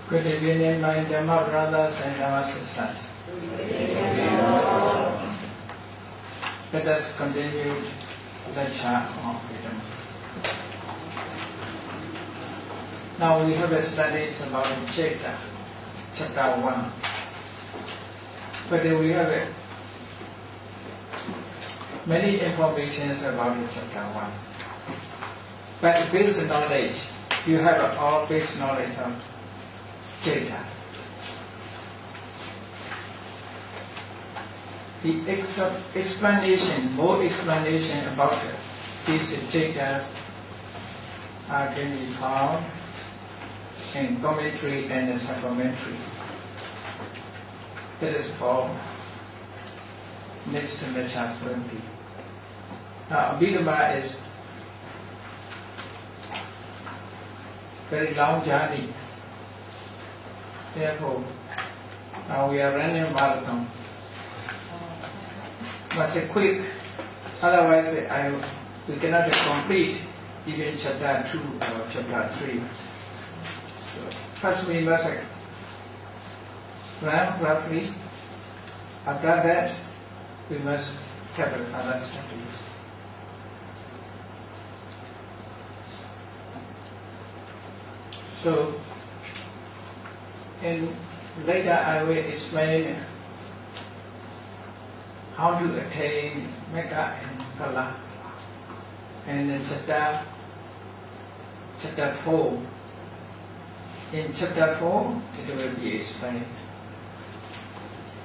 Good evening, my Dhamma brothers and Dhamma sisters. Let us continue the chant of Abhidhamma. Now we have studied about Chaita, chapter 1. But we have many informations about chapter 1. But basic knowledge, you have all basic knowledge of Chaita. The explanation, more explanation about these Chaitas can be found in commentary and supplementary. That is for next lectures will be. Now, Abhidhamma is very long journey. Therefore, now we are running a marathon. Must say quick, otherwise we cannot complete even chapter 2 or chapter 3. So first we must run roughly. After that, we must have other studies. So, and later I will explain how to attain Mekka and Phala. And in chapter 4, it will be explained.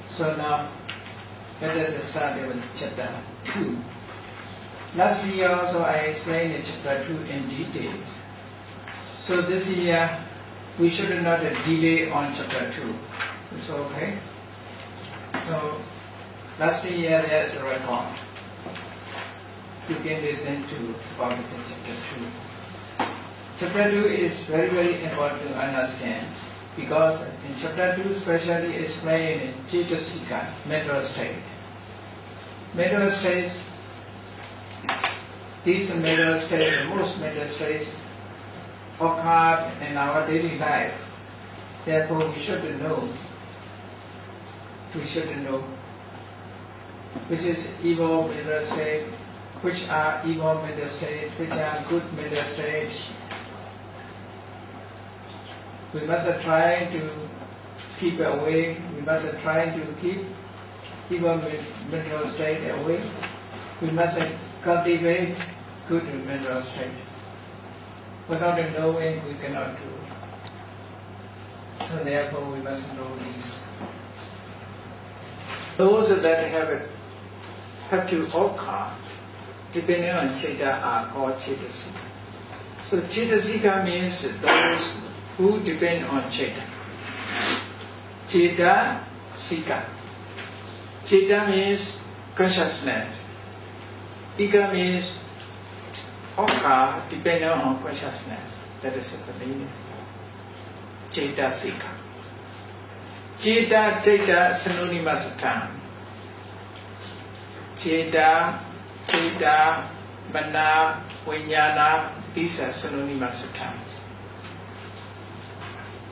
So now, let us start with chapter 2. Last year also I explained chapter 2 in detail. So this year, we should not delay on chapter 2. It's okay. So, last year there is a record. You can listen to about chapter 2. Chapter 2 is very, very important to understand because in chapter 2 especially explained Cetasika, mental state. Mental states, these mental states, most mental states occur in our daily life. Therefore, we should know which is evil mental state, which are evil mental state, which are good mental state. We must try to keep away. We must try to keep evil mental state away. We must cultivate good mental state. Without knowing, we cannot do. So therefore, we must know these. Those that have to occur, depending on Chaita, are called Cetasika. So Cetasika means those who depend on Chaita. Cetasika. Chaita means consciousness. Ika means occur depending on consciousness. That is the meaning. Cetasika. Chaita, synonymous term. Chaita, mana, vijnana, these are synonymous terms.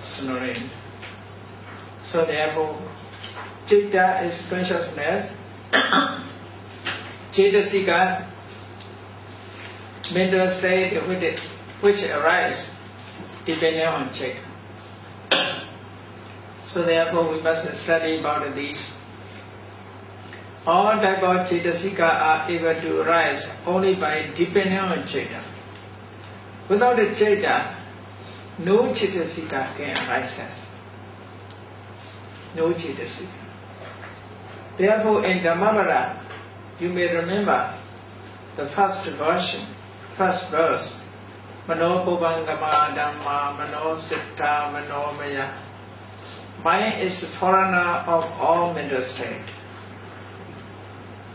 Synonym. So therefore, Chaita is consciousness. Cetasika, mental state which arise depending on Chaita. So therefore we must study about these. All type of Cetasika are able to arise only by depending on Chaita. Without a Chaita, no Cetasika can arise. No Cetasika. Therefore in Dhammavada, you may remember the first verse, Mano Bhuvangama Dhamma Mano Siddha Mano Maya. Mind is foreigner of all mental state.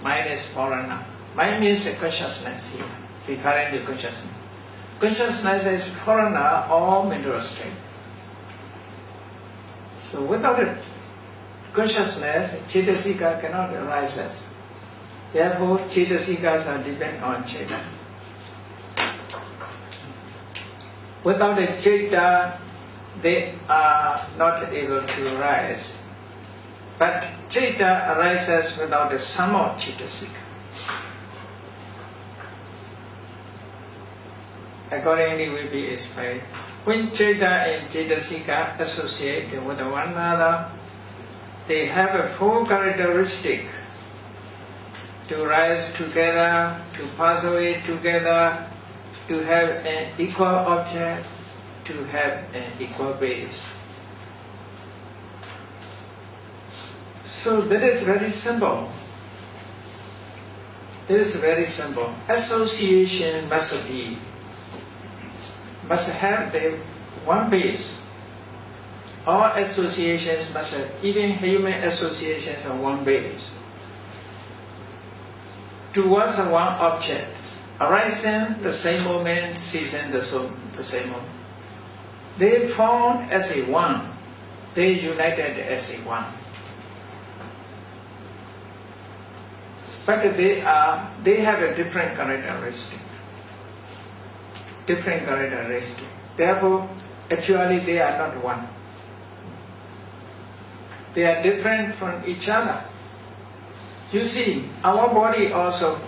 Mind is foreigner. Mind means a consciousness here, referring to consciousness. Consciousness is foreigner of all mental state. So without a consciousness, Cetasika cannot arise. Therefore, Cetasikas are dependent on Chaita. Without a Chaita, they are not able to rise. But Citta arises without the sum of Cittasika. Accordingly will be explained. When Citta and Cittasika associate with one another, they have a full characteristic to rise together, to pass away together, to have an equal object, to have an equal base. So that is very simple. That is very simple. Association must have the one base. All associations must have, even human associations, are one base. Towards one object, arising the same moment, ceasing the same moment. They formed as a one. They united as a one. But they have a different characteristic. Different characteristic. Therefore, actually they are not one. They are different from each other. You see, our body also,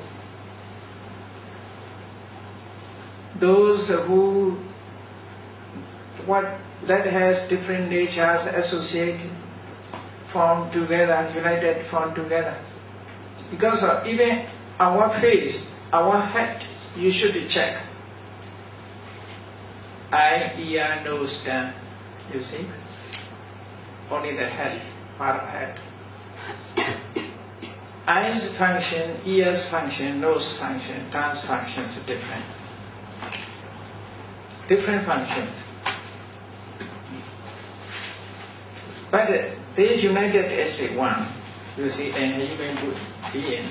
those who, that has different natures associated, formed together, united, formed together. Because of even our face, our head, you should check. Eye, ear, nose, tongue, you see? Only the head, part of head. Eyes function, ears function, nose function, tongue's functions are different. Different functions. But they united as a one. You see, and human being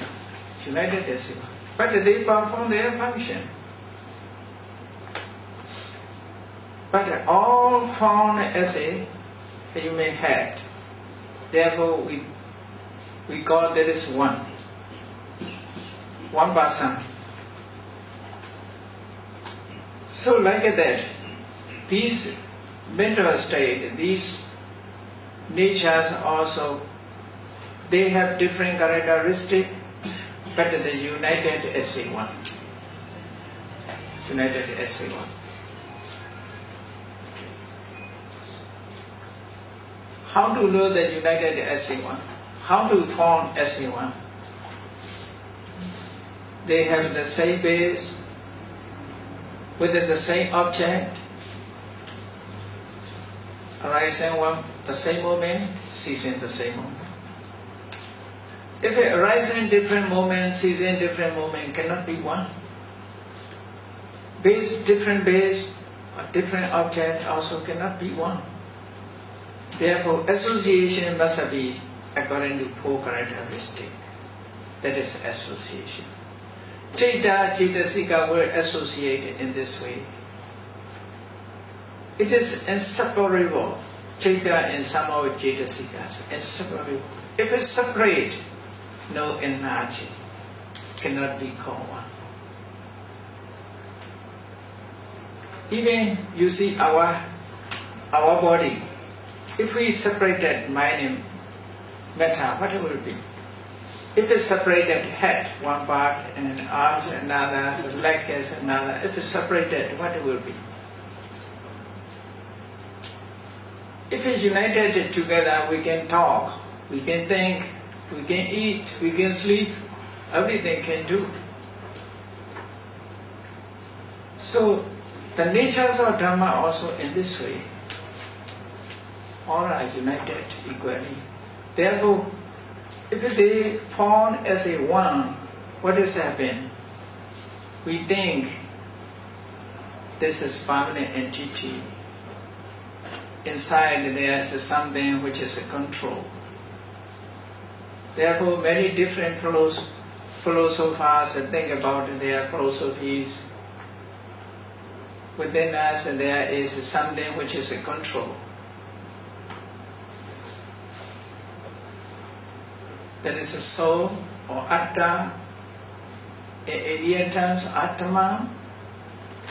united as a one. But they perform their function. But all formed as a human head. Therefore, we call that is one. One person. So like that, these mental state, these natures also, they have different characteristics, but they united as a one. United as a one. How to know that united as a one? How to form as a one? They have the same base, with the same object, arising one the same moment, ceasing the same moment. If it arises in different moments, ceasing different moment, cannot be one. Different base, or different object also cannot be one. Therefore, association must be according to four characteristics. That is association. Citta, Cittasika were associated in this way. It is inseparable. Citta and somehow Cittasika is inseparable. If it's separate, no energy cannot be called one. Even you see our body, if we separated mind and matter, what it will be? If it's separated head, one part, and arms another, leg is another, if it's separated, what it will be? If it's united together, we can talk, we can think, we can eat, we can sleep, everything can do. So, the natures of Dhamma also in this way. All are united equally. Therefore, if they form as a one, what has happened? We think this is permanent entity. Inside there is something which is a control. Therefore, many different philosophers think about their philosophies. Within us there is something which is a control. That is a soul or atta. In Indian terms, Atma.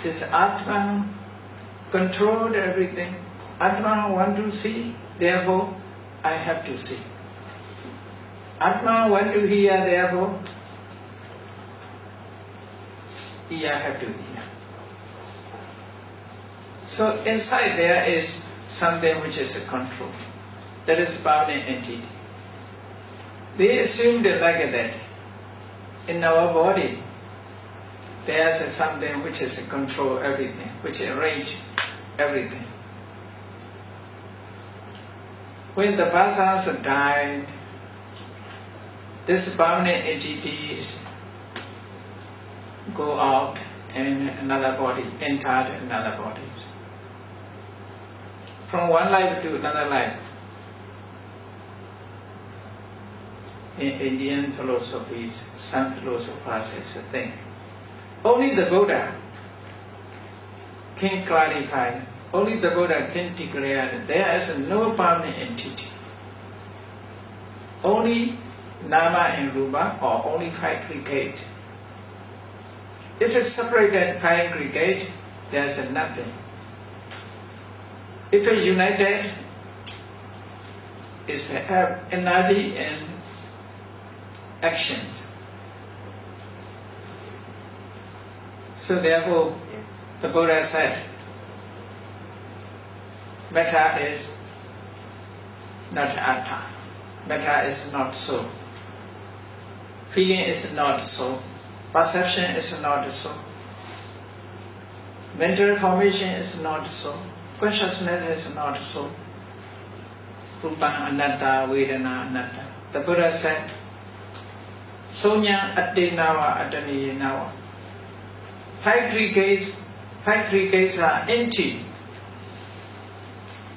This Atma controlled everything. Atma want to see, therefore I have to see. Atma want to hear, therefore ear have to hear. So inside there is something which is a control. That is permanent entity. They assumed like that. In our body, there is something which is a control everything, which arrange everything. When the persons died, this permanent entities go out in another body, enter another body. From one life to another life. In Indian philosophies, some philosophers think only the Buddha can clarify, only the Buddha can declare that there is no permanent entity. Only Nama and Rupa, or only five aggregate. If it's separated five aggregate, there is nothing. If it's united, it's have energy and actions. So therefore, the Buddha said, metta is not atta. Metta is not so. Feeling is not so. Perception is not so. Mental formation is not so. Consciousness is not so. Rupa anatta, Vedana anatta. The Buddha said, Sonya Addenawa Adaniyenawa. Five aggregates are empty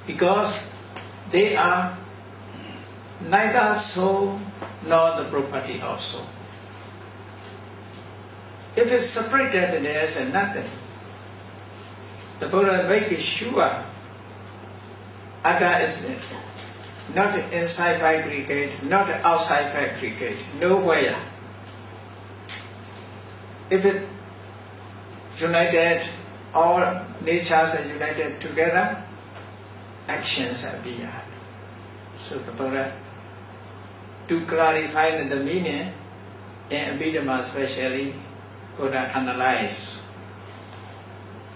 because they are neither soul nor the property of soul. If it's separated, there is nothing. The Buddha makes sure Atta is not inside aggregate, not outside aggregate, nowhere. If it united, all natures are united together, actions are beyond. So the Buddha, to clarify the meaning, in Abhidhamma especially, Buddha analyze.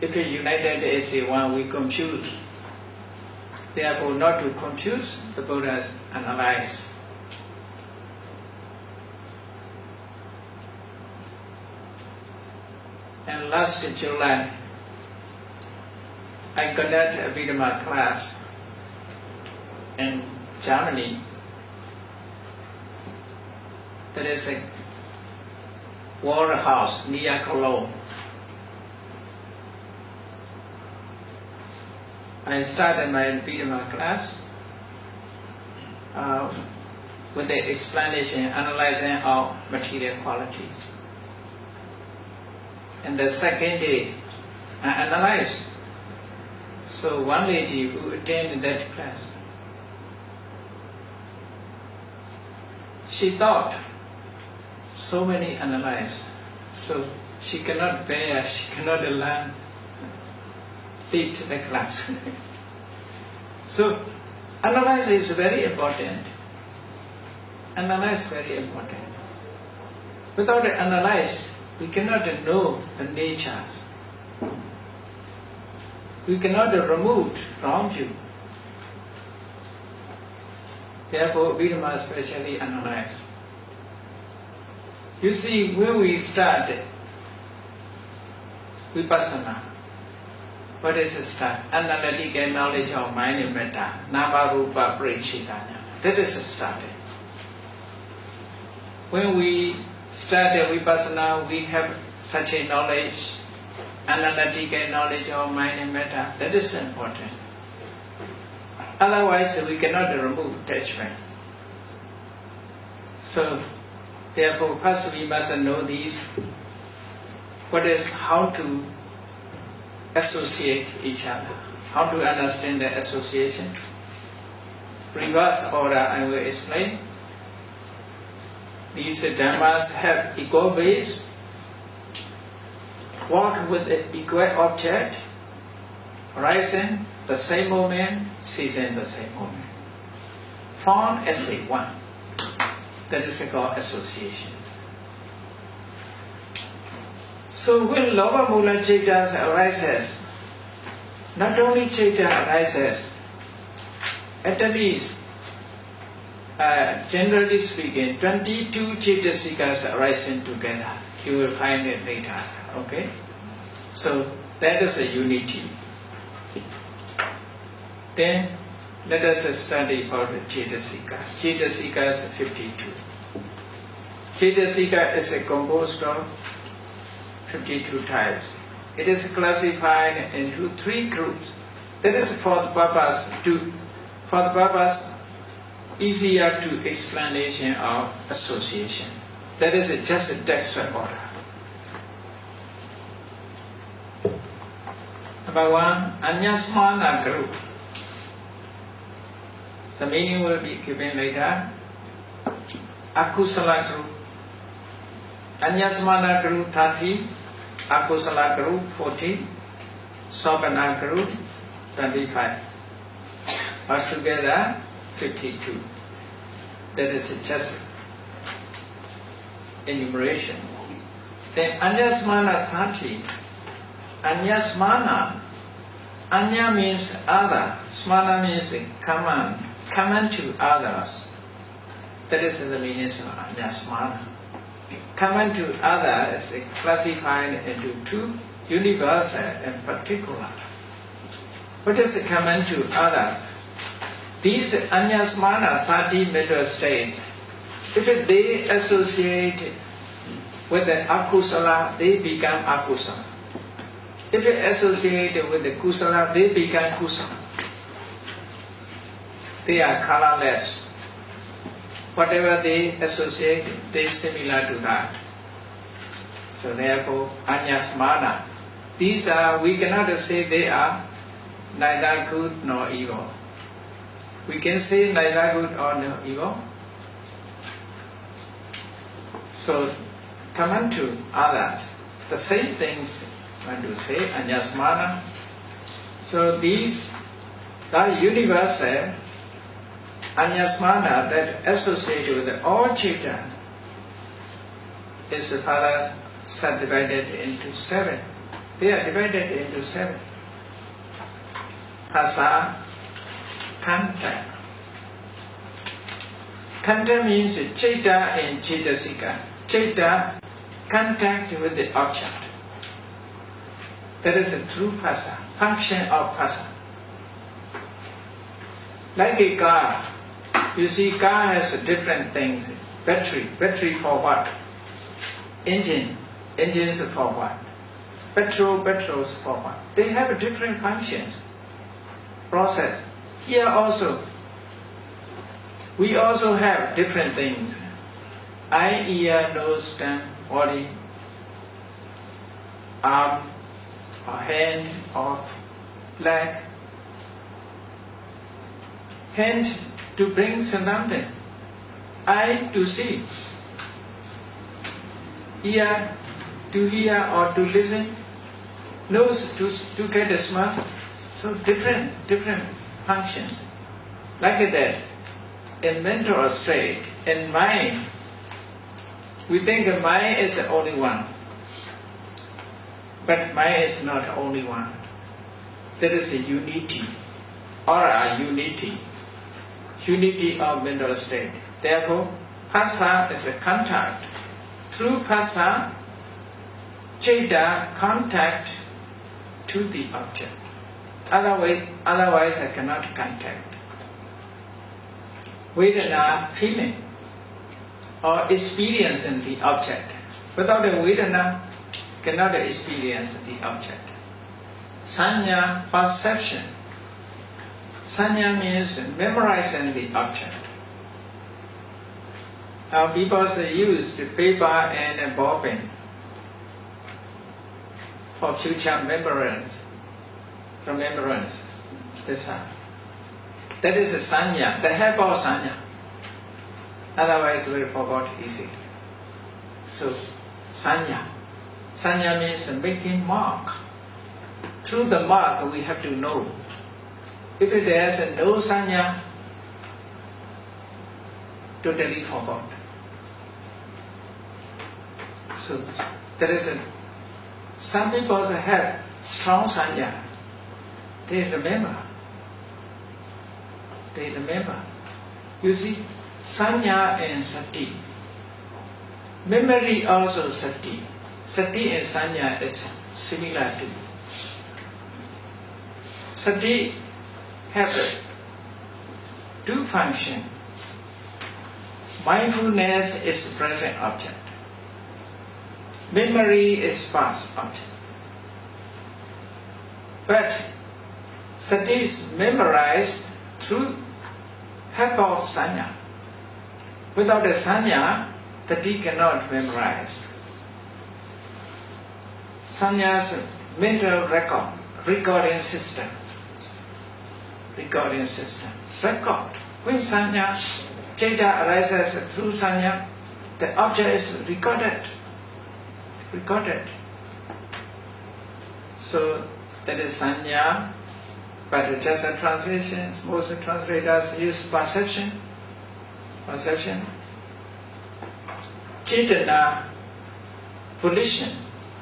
If it's united as a one, we confuse. Therefore, not to confuse, the Buddha's analyze. And last July, I conduct a Abhidhamma class in Germany. There is a warehouse near Cologne. I started my Abhidhamma class with the explanation, analyzing our material qualities. And the second day, I analyzed. So one lady who attended that class, she thought so many analyze, so she cannot bear, she cannot learn, fit the class. So analyze is very important. Analyze very important. Without analyze, we cannot know the natures. We cannot remove from you. Therefore, we must especially analyze. You see, when we start Vipassana, what is the start? Analytical knowledge of mind and metta, Nama Rupa Parichitanya. That is the start. When we start Vipassana, we have such a knowledge, analytical knowledge of mind and metta. That is important. Otherwise, we cannot remove attachment. So, therefore, first we must know these. What is how to associate each other? How to understand the association? Reverse order, I will explain. These dhammas have equal base, work with the equal object, horizon, the same moment, season the same moment. Form as a one. That is called association. So when Loba Mula Chitta arises, not only Chitta arises, at least, generally speaking, 22 Chittasikas arising together. You will find it later. Okay? So that is a unity. Then let us study about the Chittasika. Chittasika is 52. Chittasika is composed of 52 types. It is classified into 3 groups. That is for the purpose easier to explanation of association. That is just a textual order. Number 1, Anyasmana group. The meaning will be given later. Akusala group. Anyasmana group 30, Akusala group 40, Sopana group 25. Altogether 52. That is just enumeration. Then Anyasmana 30. Anyasmana. Anya means other. Smana means common to others. That is the meaning of Anyasmana. Common to others is classified into 2, universal and particular. What is common to others? These Anyasmana 30 mental states, if they associate with the akusala, they become akusala. If they associate with the kusala, they become kusala. They are colorless. Whatever they associate, they similar to that. So therefore, Anyasmana. These are, we cannot say they are neither good nor evil. We can say neither good or no evil. So, common to others. The same things when to say Anyasmana. So these are universal Anyasmana that associated with all Chitta is further subdivided into 7. They are divided into 7. Phasa, Kanta. Kanta means Chitta and Chittasika. Chitta, contact with the object. That is a true phasa, function of phasa. Like a car, you see car has different things. Battery for what? Engines for what? Petrols for what? They have different functions. Process. Here also, we also have different things. Eye, ear, nose, tongue, body, arm, or hand, or leg. Hand to bring something. Eye to see. Ear to hear or to listen. Nose to get a smell. So different functions. Like that, in mental state, in mind, we think mind is the only one. But mind is not the only one. There is a unity, or a unity of mental state. Therefore, phasa is a contact. Through phasa, Chitta contact to the object. Otherwise I cannot contact. Vedana, feeling, or experience in the object. Without a Vedana, cannot experience the object. Sanya, perception. Sanya means memorizing the object. Now people use paper and ball pen for future remembrance. That is a sanya, the help of sanya. Otherwise we forgot easily. So, sanya. Sanya means making mark. Through the mark we have to know. If there is no sanya, totally forgot. So there is some people have strong sanya. They remember. They remember. You see, sanya and sati. Memory also sati. Sati and sanya is similar to. Sati have two functions. Mindfulness is present object. Memory is past object. But sati is memorized through help of sanya. Without the sanya, sati cannot memorize. Sanya's mental recording system. Record. When sanya, Chaita arises through sanya, the object is recorded. So that is sanya, but just a translation. Most translators use perception. Chaitana, volition.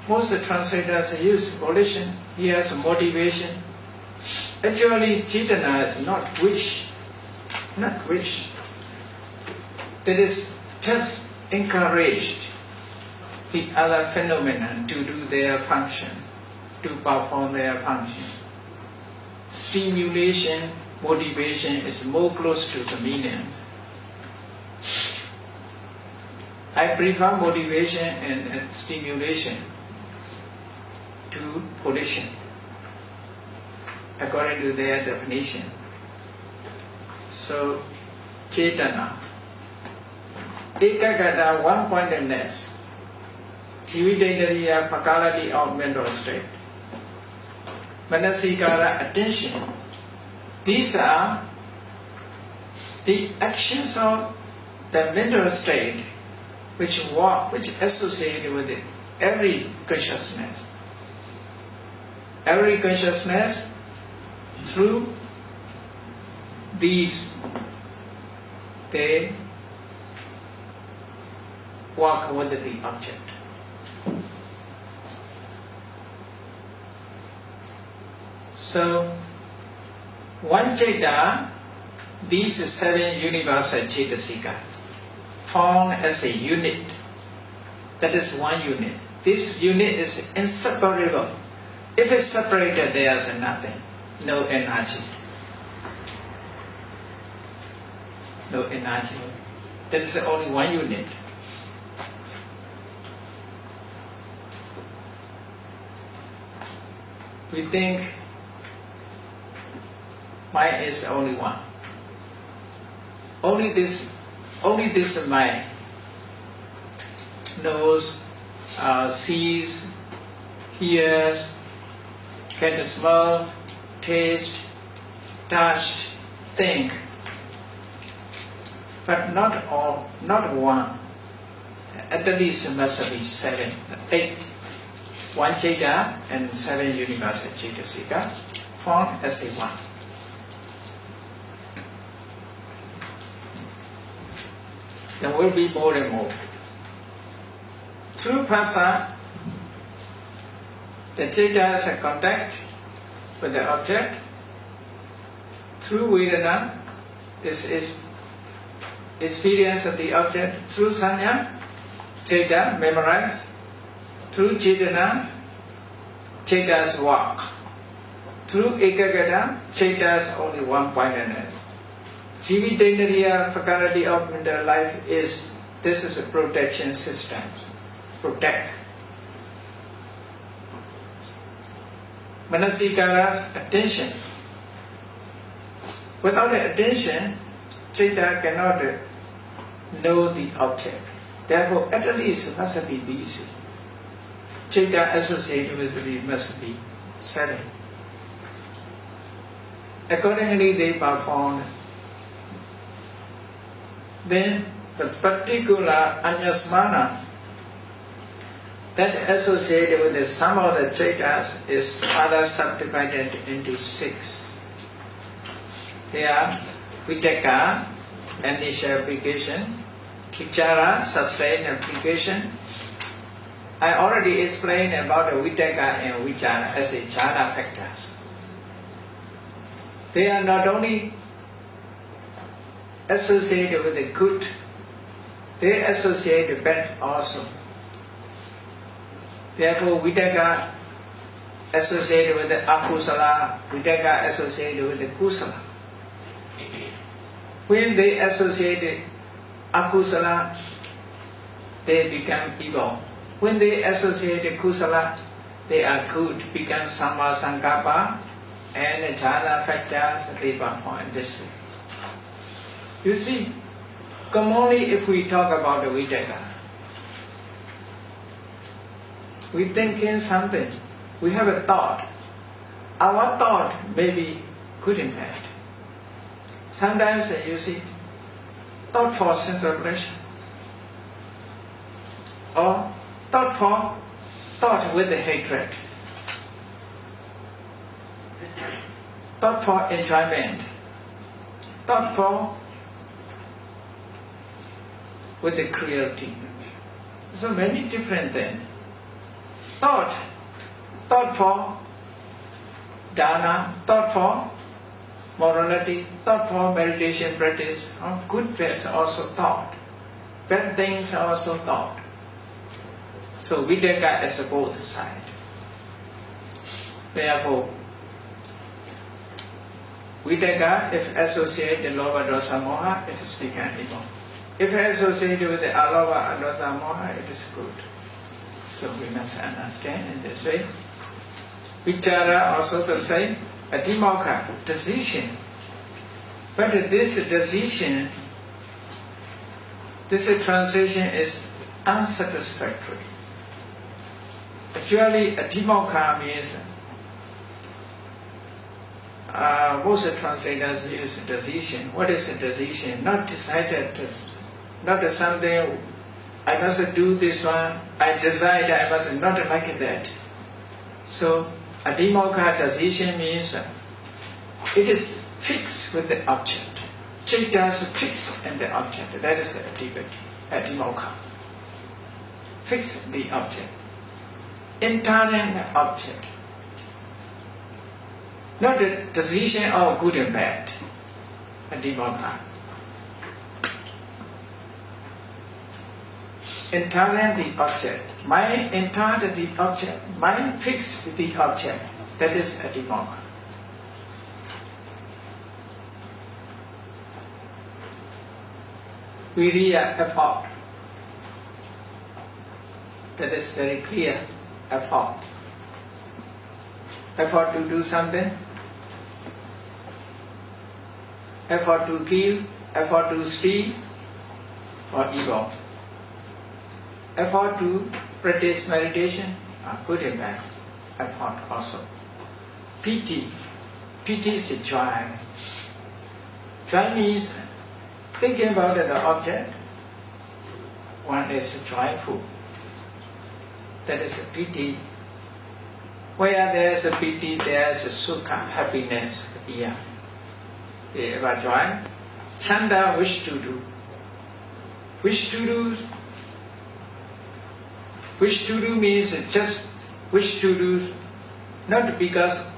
Most translators use volition. Here's motivation. Actually, chaitana is not wish. That is just encouraged the other phenomena to do their function, to perform their function. Stimulation, motivation is more close to the meaning. I prefer motivation and stimulation to volition, according to their definition. So, chaitana. Ekagata, one-pointedness. Jividendriya, faculty of mental state. Manasikara, attention. These are the actions of the mental state which associate with it, every consciousness. Every consciousness, through these, they work with the object. So, one Chaita, these 7 universal Chaitasika, formed as a unit. That is one unit. This unit is inseparable. If it's separated, there is nothing, no energy. No energy. There is only one unit. We think mind is only one. Only this mind knows, sees, hears, can smell, taste, touch, think. But not all, not one. At least must be 7, 8. One Chaita and 7 universal Chaitasika formed as a one. There will be more and more. Through Phassa, the Chaitas have contact with the object. Through Vedana, this is experience of the object. Through Sanya, Chaita memorize. Through Chaitana, Chaita's walk. Through Ekagata, Chaita's only one-pointedness. Jividendriya, faculty of mental life, this is a protection system. Protect. Manasikara's attention. Without attention, Chaita cannot know the object. Therefore, at least must be these. Chaita associated with it must be 7. Accordingly, they performed. Then the particular anyasmana that associated with the sum of the Chaitas is further subdivided into 6. They are Vitaka, initial application, Vichara, sustained application. I already explained about the Vitaka and Vichara as a jhana factors. They are not only associated with the good, they associate the bad also. Therefore, Vitaka associated with the akusala, Vitaka associated with the kusala. When they associate the akusala, they become evil. When they associate the kusala, they are good, become samma sankappa, and the jhana factors, they perform this way. You see, commonly if we talk about the Vitaka, we think in something, we have a thought. Our thought may be good and bad. Sometimes you see, thought for central pleasure, or thought with the hatred, thought for enjoyment, thought for with the cruelty. So many different things. Thought for dana, thought for morality, thought for meditation practice. Good things also thought. Bad things also thought. So Vitaka is both sides. Therefore, Vitaka, if associated with lobha, dosa, moha, it is become evil. If associated with the alobha, dosa, moha, it is good. So we must understand in this way. Vichara also the same, Abhidhamma, decision. But this decision, this translation is unsatisfactory. Actually, Abhidhamma means most translators use decision. What is a decision? Not decided, not something I must do this one. I decide I must not like that. So Abhidhamma decision means it is fixed with the object. Chitta is fixed in the object. That is Abhidhamma. Fix the object. Internal object. Not the decision of good and bad. Abhidhamma. Internal the object. Mind internal the object. Mind fixed the object. That is Abhidhamma. Viriya, effort. That is very clear. Effort. Effort to do something. Effort to kill. Effort to steal. Or evil. Effort to practice meditation. Good and bad. Effort also. Piti. Piti is joy. Joy means thinking about the object. One is joyful. That is a piti. Where there is a piti, there is a sukha, happiness. Yeah. They have joy. Chanda, wish to do. Wish to do. Wish to do means just wish to do, not because,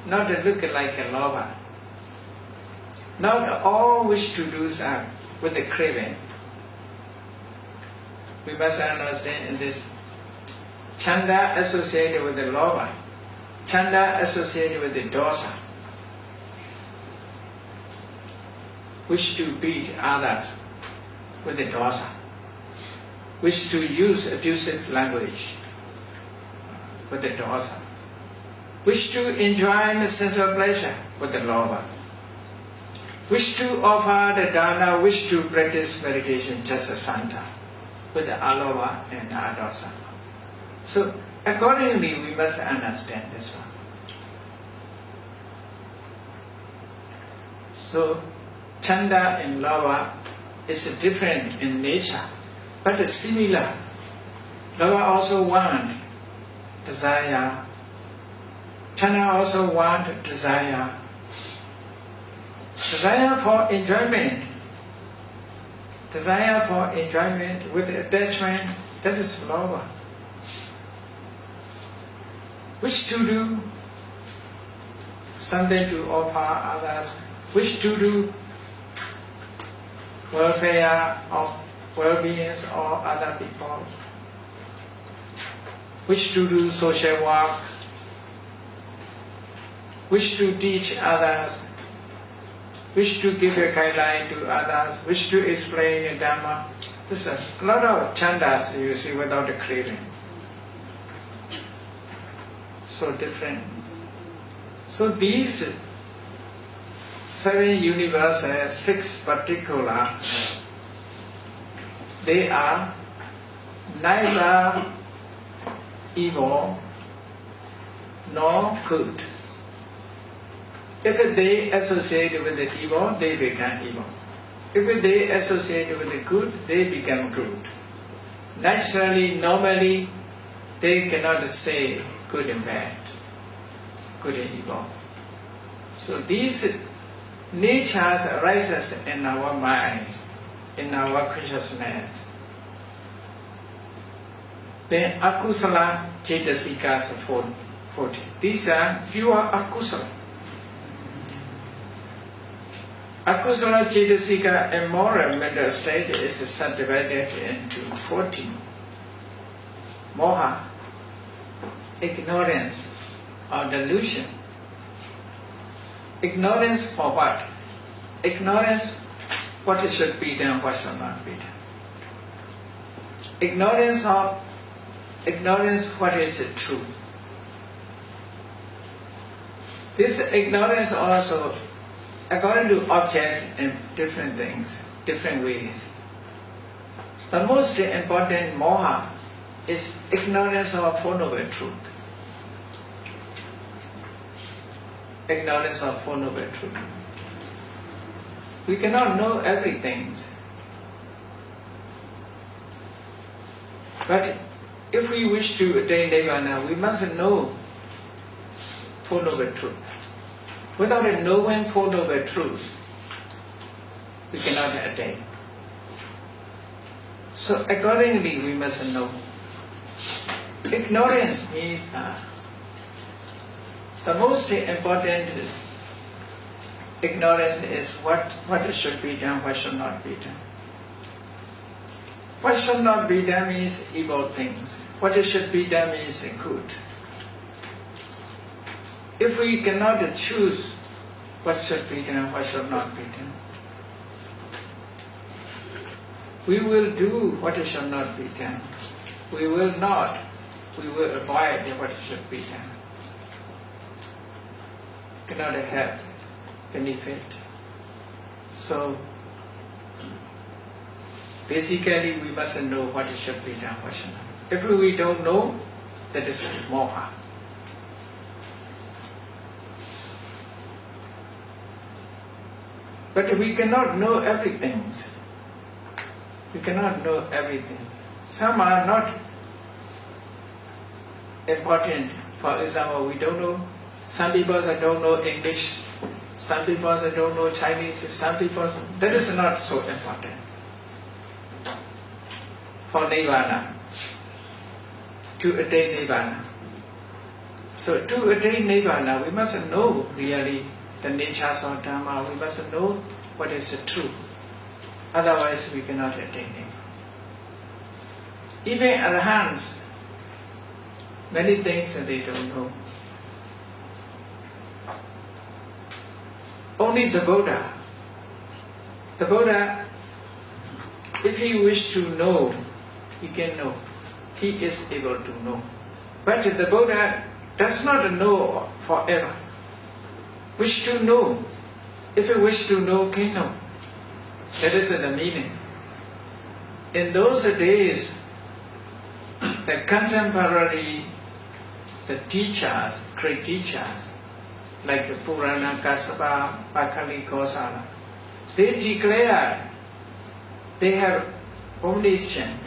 not look like a lover. Not all wish to do's are with the craving. We must understand in this. Chanda associated with the lover. Chanda associated with the dosa. Wish to beat others with the dosa. Wish to use abusive language with the dosa. Wish to enjoy the sensual pleasure with the lover. Wish to offer the dana, wish to practice meditation just as santa with the alova and the adosa. So accordingly we must understand this one. So chanda and lava is different in nature, but similar. Lava also want desire. Chanda also want desire. Desire for enjoyment. Desire for enjoyment with attachment, that is lower. Wish to do something to offer others, wish to do welfare of well-beings or other people, wish to do social work, wish to teach others, wish to give a guideline to others, wish to explain the Dhamma. There's a lot of chandas you see without a craving. So different. So these 7 universal, 6 particular, they are neither evil nor good. If they associate with the evil, they become evil. If they associate with the good, they become good. Naturally, normally, they cannot say good and bad, good and evil. So these natures arises in our mind, in our consciousness. Then akusala cetasikas 40. These are pure akusala. Akusala cetasika and moral mental state is subdivided into 14. Moha, ignorance or delusion. Ignorance for what? Ignorance what should be done, what should not be done. Ignorance what is the truth. This ignorance also according to object and different things, different ways. The most important moha is ignorance of Four Noble Truth. Ignorance of Four Noble Truth. We cannot know everything. But if we wish to attain Nirvana, we must know Four Noble Truth. Without knowing Four Noble Truth, we cannot attain. So accordingly, we must know. Ignorance means the most important is ignorance is what should be done, what should not be done. What should not be done means evil things. What should be done means good. If we cannot choose what should be done, what should not be done, we will do what should not be done. We will not. We will avoid what should be done. Cannot have benefit. So basically we must know what should be done, what should not. If we don't know, that is moha. But we cannot know everything. We cannot know everything. Some are not important. For example, we don't know. Some people don't know English. Some people don't know Chinese. Some people, that is not so important. For Nirvana, to attain Nirvana. So to attain Nirvana, we must know really the natures of Dhamma. We must know what is the truth. Otherwise, we cannot attain it. Even Arahants, many things they don't know. Only the Buddha. The Buddha, if he wish to know, he can know. He is able to know. But the Buddha does not know forever. Wish to know. If he wish to know, can know. That is the meaning. In those days, the contemporary, the teachers, great teachers, like Purana, Kassapa, Pakali, Kosala, they declare they have omniscience,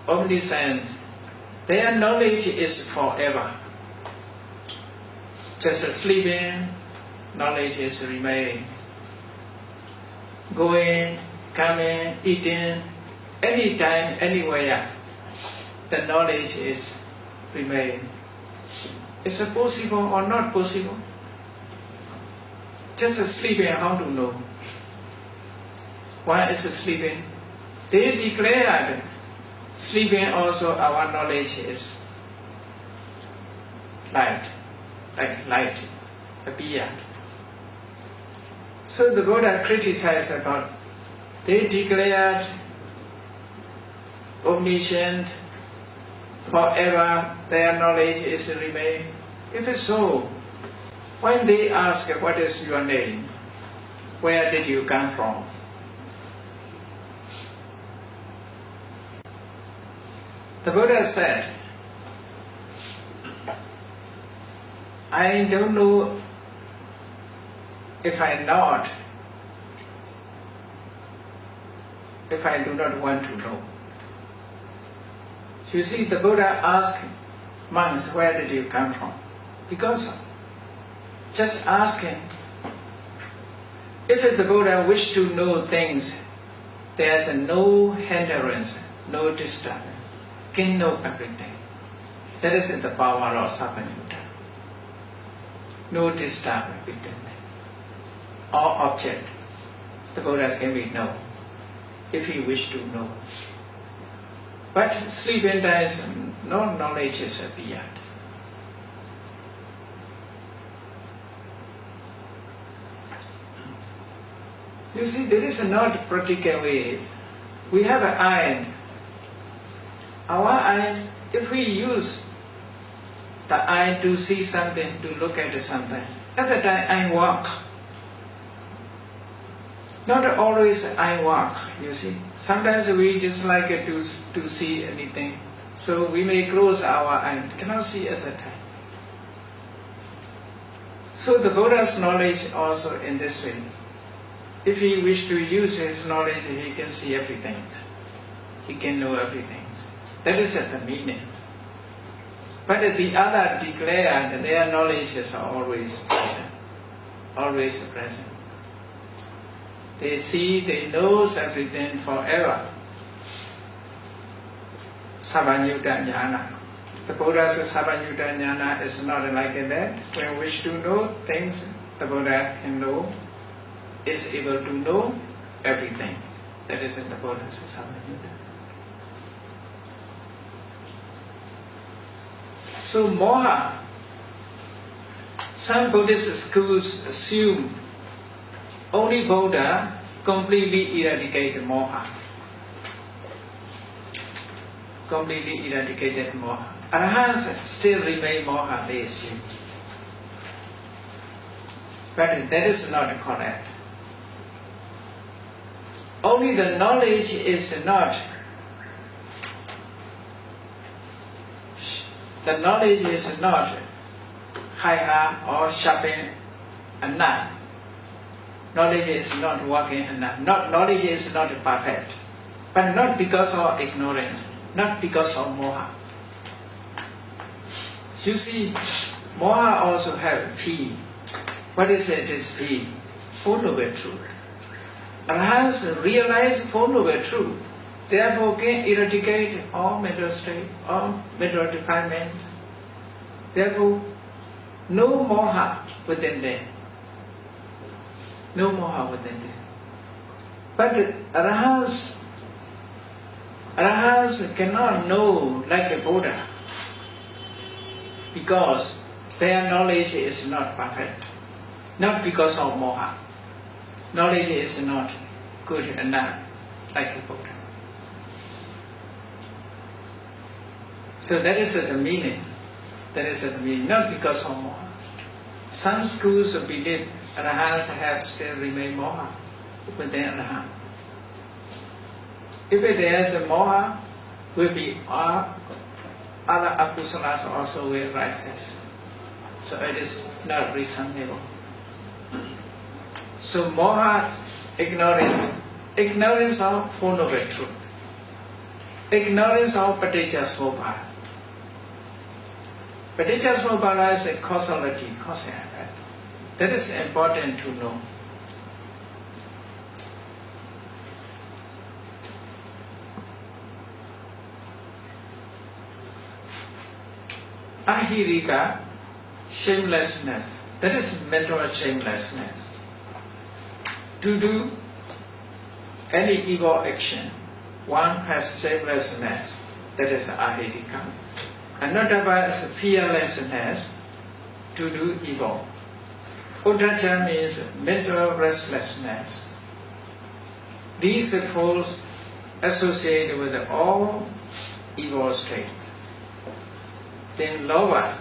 omniscience. Their knowledge is forever. Just sleeping, knowledge is remain. Going, coming, eating, anytime, anywhere, the knowledge is remain. Is it possible or not possible? Just sleeping, how to know? Why is it sleeping? They declared sleeping also our knowledge is light, like light appeared. So the Buddha criticized about, they declared omniscient, forever their knowledge is remain. If it's so, when they ask what is your name, where did you come from? The Buddha said, I don't know if I do not want to know. You see, the Buddha asked monks, where did you come from? Because just asking, if the Buddha wished to know things, there's no hindrance, no disturbance, can know everything. That is the power of Sappanyutta. No disturbance between them. All object, the Buddha can be known, if he wished to know. But sleeping times, no knowledge is appeared. You see, there is not practical ways. We have an eye. Our eyes, if we use the eye to see something, to look at something, at the time I walk. Not always I walk, you see. Sometimes we just like to see anything. So we may close our eye, cannot see at the time. So the Buddha's knowledge also in this way. If he wish to use his knowledge, he can see everything. He can know everything. That is the meaning. But the other declared their knowledge is always present. Always present. They see, they know everything forever. Sappanyutta jnana. The Buddha's Sappanyutta jnana is not like that. When we wish to know things, the Buddha can know, is able to know everything. That is in the Buddha's Sappanyutta. So moha, some Buddhist schools assume only Buddha completely eradicated moha. Completely eradicated moha. Arahants still remain moha, they assume. But that is not correct. Only the knowledge is not. The knowledge is not higher or sharpen enough. Knowledge is not working enough. Knowledge is not perfect. But not because of ignorance, not because of moha. You see, moha also have P. What is it? Is P? Four Noble Truth. Arahants realize Four Noble Truth. Therefore can eradicate all mental state, all mental defilement. Therefore, no moha within them. No moha within them. But arahants cannot know like a Buddha because their knowledge is not perfect. Not because of moha. Knowledge is not good enough like a Buddha. So that is the meaning. That is the meaning, not because of moha. Some schools believe arahants have still remain moha within arahant. If there is a moha, will be other apusalas also will rise. So it is not reasonable. So moha, ignorance of Four Noble Truth, ignorance of Paticca-samuppada. Paticca-samuppada is a causality, cause and effect. That is important to know. Ahirika, shamelessness. That is mental shamelessness. To do any evil action, one has shamelessness. That is ahirika. Another one is fearlessness to do evil. Uddhacca means mental restlessness. These four associated with all evil states. Then lower,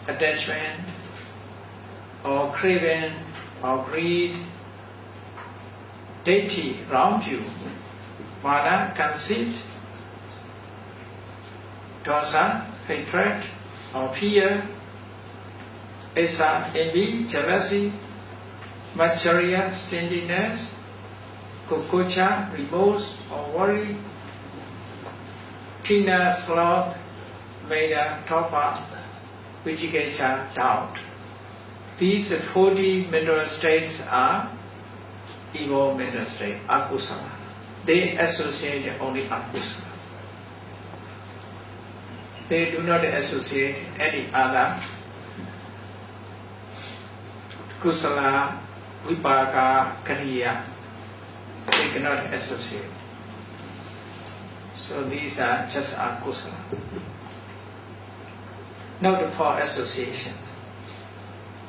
attachment, or craving, or greed, deity, wrong view, mana, conceit, dosa, hatred, or fear, asa, envy, jealousy, matsarya, stinginess, kukucha, remorse or worry, tina, sloth, meda, topa, vicikiccha, doubt. These 40 mental states are evil mental states, akusala. They associate only akusala. They do not associate any other kusala, vipaka, kariya. They cannot associate. So these are just akusala. Now the four associations.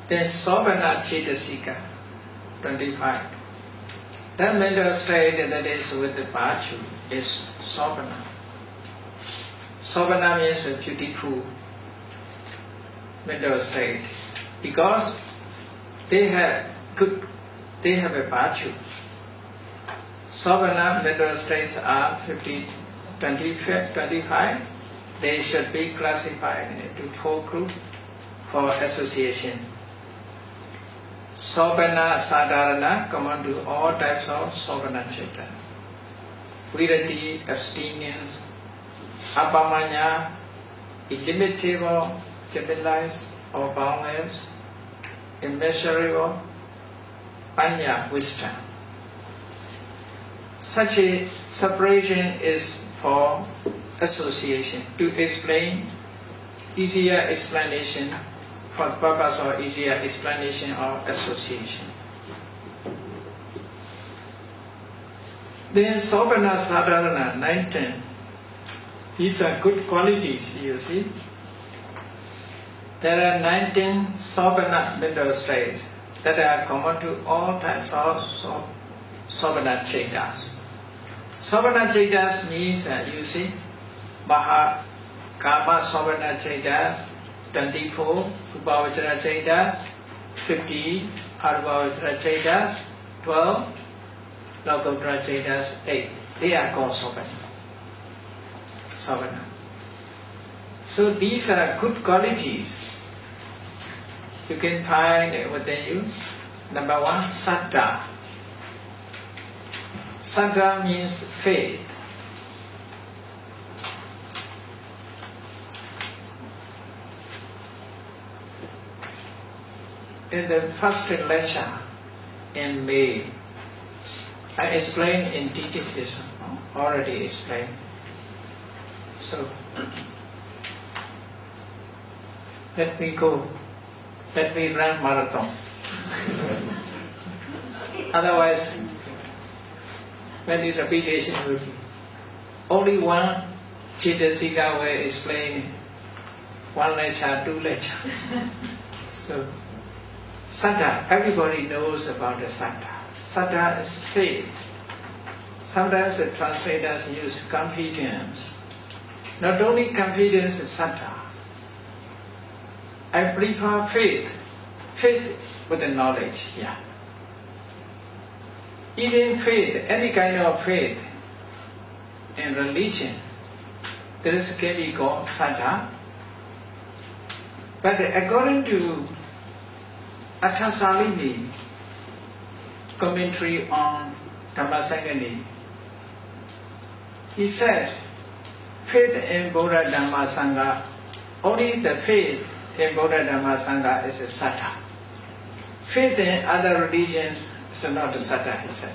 Then Sobhana Cetasika, 25. That mental state that is with the Bhachu is Sobhana. Sobhana means a beautiful mental state because they have a Bhachu. Sobhana mental states are 25. They should be classified into 4 groups for association. Sobhana Sadharana, common to all types of Sobhana Citta. Virati, abstinence. Abhamanya, illimitable, limitless or boundless. Immeasurable. Panya, wisdom. Such a separation is for association, to explain easier explanation, for the purpose of easier explanation of association. Then Sobhana Sadharana, 19. These are good qualities, you see. There are 19 Sobhana mental states that are common to all types of Sobhana Cettas. Sobhana Cettas means, you see, Maha Kama Sobhana Cettas, 24, Upavachara Cettas, 50, Arupavachara Cettas, 12, Lokuttara Cettas, 8. They are called Sobhana. So these are good qualities you can find within you. Number 1, Saddha. Saddha means faith. In the first lecture in May, I explained in detail this, already explained. So, let me go. Let me run marathon. Otherwise, many repetition will be. Only one Cetasika will explain 1 lecture, 2 lecture. So, Saddha, everybody knows about the Saddha. Saddha is faith. Sometimes the translators use confidence. Not only confidence is Saddha. I prefer faith. Faith with the knowledge, yeah. Even faith, any kind of faith in religion, there is can be called Saddha. But according to Athasalini, commentary on Dhammasangani, he said, faith in Buddha Dhamma Sangha, only the faith in Buddha Dhamma Sangha is a Saddha. faith in other religions is not a satta, he said.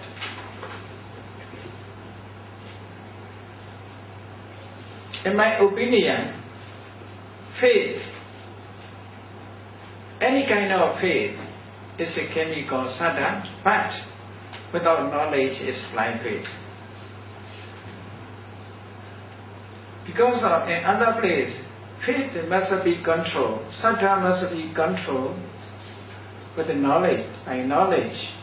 In my opinion, faith, any kind of faith, is a chemical satta, but without knowledge is blind faith. Because in other place, faith must be controlled, satta must be controlled with the knowledge, by knowledge.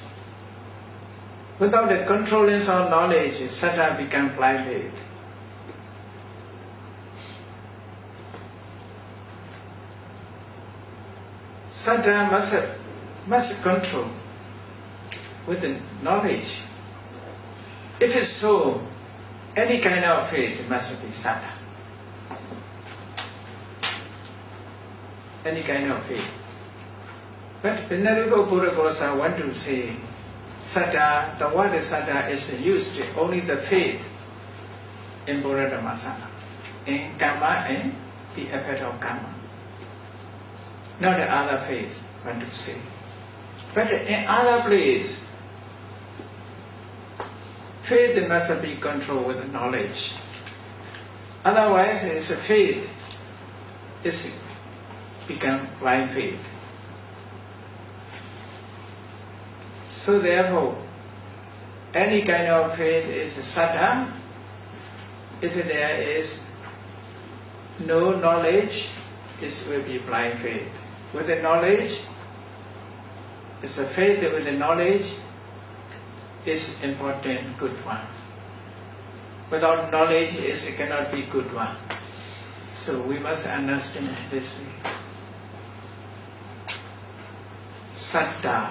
Without the controlling of knowledge, satta becomes blind faith. Satta must control with the knowledge. If it's so, any kind of faith must be satta. Any kind of faith. But Venerable Buddha Gosa want to say, satta, the word satta is used only the faith in Buddha Dhammasana, in karma and the effect of karma. Not the other faith, want to say. But in other place, faith must be controlled with knowledge. Otherwise, it's a faith, it's become blind faith. So therefore, any kind of faith is satta. If there is no knowledge, it will be blind faith. With the knowledge, it's a faith with the knowledge is important, good one. Without knowledge, it cannot be good one. So we must understand this way. Satta.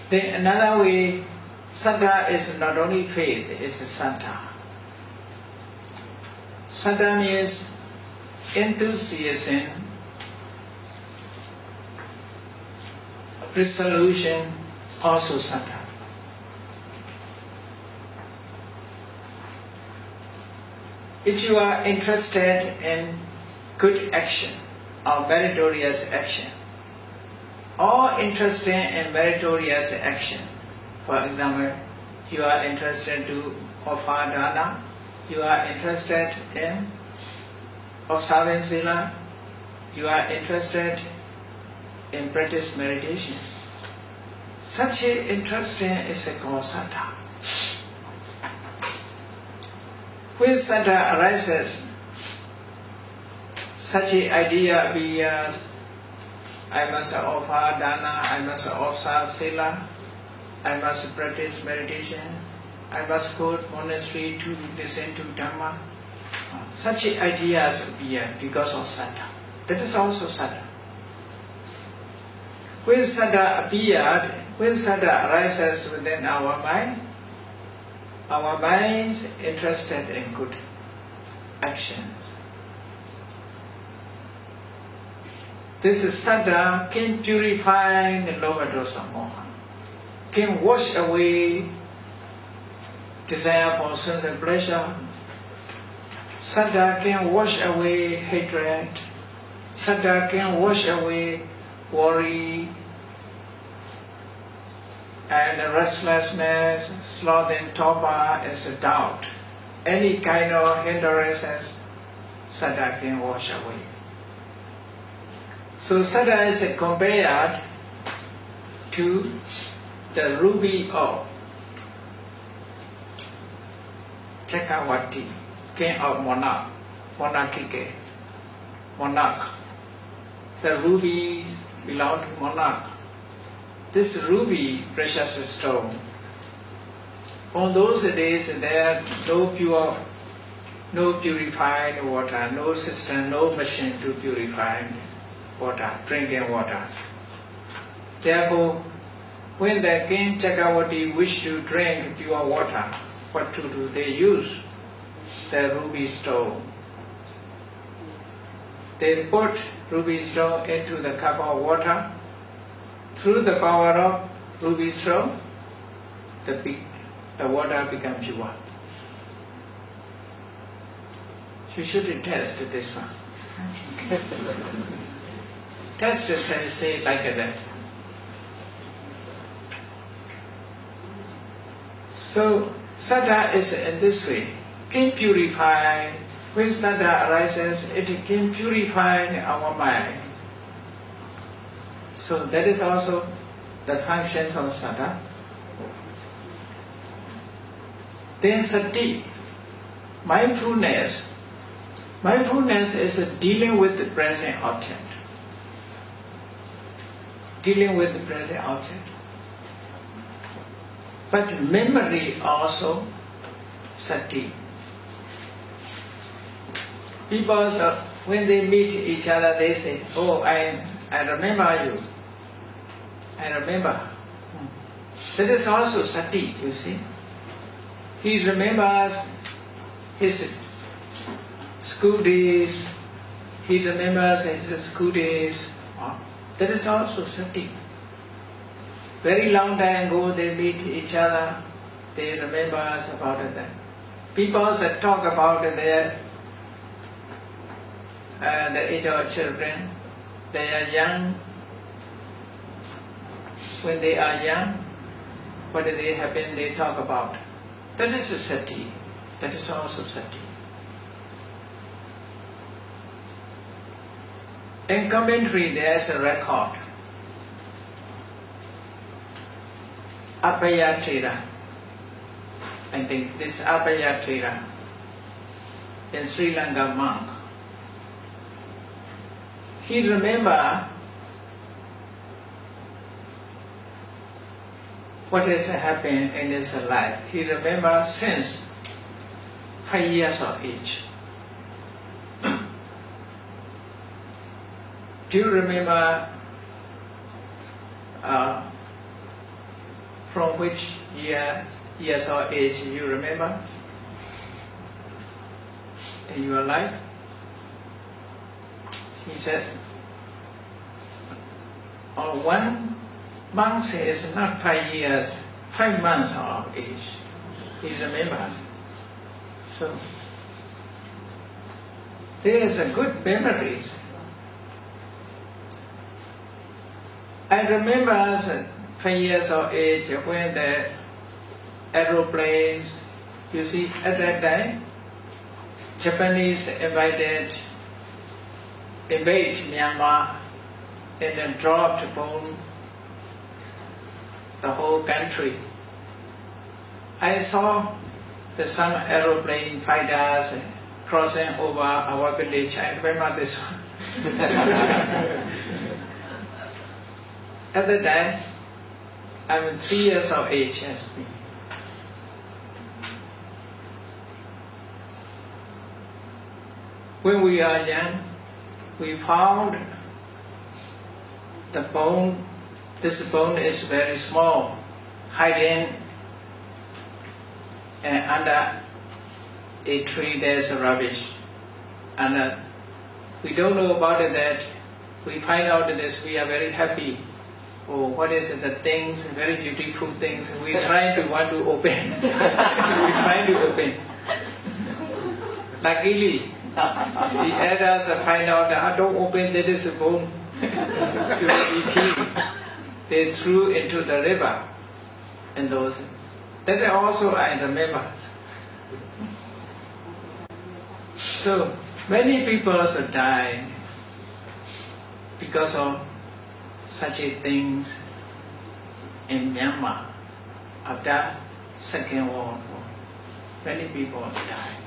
Then another way, satta is not only faith, it's a satta. Satta means enthusiasm, resolution, also satta. If you are interested in good action or meritorious action, or interested in meritorious action, for example, you are interested to offer dana, you are interested in observing sila, you are interested in practice meditation. Such an interest is called satta. When satta arises, such an idea appears, I must offer dana, I must observe sila, I must practice meditation, I must go to monastery to listen to Dhamma. Such ideas appear because of satta. That is also satta. When satta appeared, when satta arises within our mind is interested in good actions. This is satta can purify the lower dosa moha, can wash away desire for sense and pleasure. Satta can wash away hatred. Satta can wash away worry and restlessness, sloth and torpor is a doubt. Any kind of hindrances, satta can wash away. So satta is compared to the ruby of Chakravarti, king of monarch. The rubies belong to monarch. This ruby, precious stone, on those days there are no purified water, no system, no machine to purify water, drinking waters. Therefore, when the king Chakravarti wished to drink pure water, what to do? They use the ruby stone. They put ruby stone into the cup of water. Through the power of ruby stone, the water becomes pure. You should test this one. Test yourself, say it like that. So, saddha is in this way. Can purify. When saddha arises, it can purify our mind. So that is also the functions of saddha. Then sati, mindfulness. Mindfulness is dealing with the present object. Dealing with the present object. But memory also sati. People, when they meet each other, they say, "Oh, I remember you. I remember." That is also sati, you see. He remembers his school days. He remembers his school days. That is also sati. Very long time ago, they meet each other. They remember about that. People talk about their the age of children. They are young. When they are young, what they happen, they talk about. That is a sati. That is also sati. In commentary, there is a record. Abhidhamma. I think this Abhidhamma in Sri Lanka monk. He remember what has happened in his life. He remember since 5 years of age. Do you remember from which years of age you remember in your life? He says, one monk says not 5 years, 5 months of age. He remembers. So there is a good memories. I remember 5 years of age when the aeroplanes, you see, at that time, Japanese invade Myanmar and then dropped bomb the whole country. I saw some aeroplane fighters crossing over our village. I remember this one. At that time, I'm 3 years of age as me. When we are young, we found the bone. This bone is very small, hidden under a tree. There's rubbish, and we don't know about it. That we find out this. We are very happy. Oh, what is it? The things, very beautiful things. We try to want to open. We try to open. Luckily, the elders find out that don't open. That is a bone. Should be killed. They threw into the river, and those. That also I remember. So many people also died because of such things in Myanmar after Second World War. Many people died.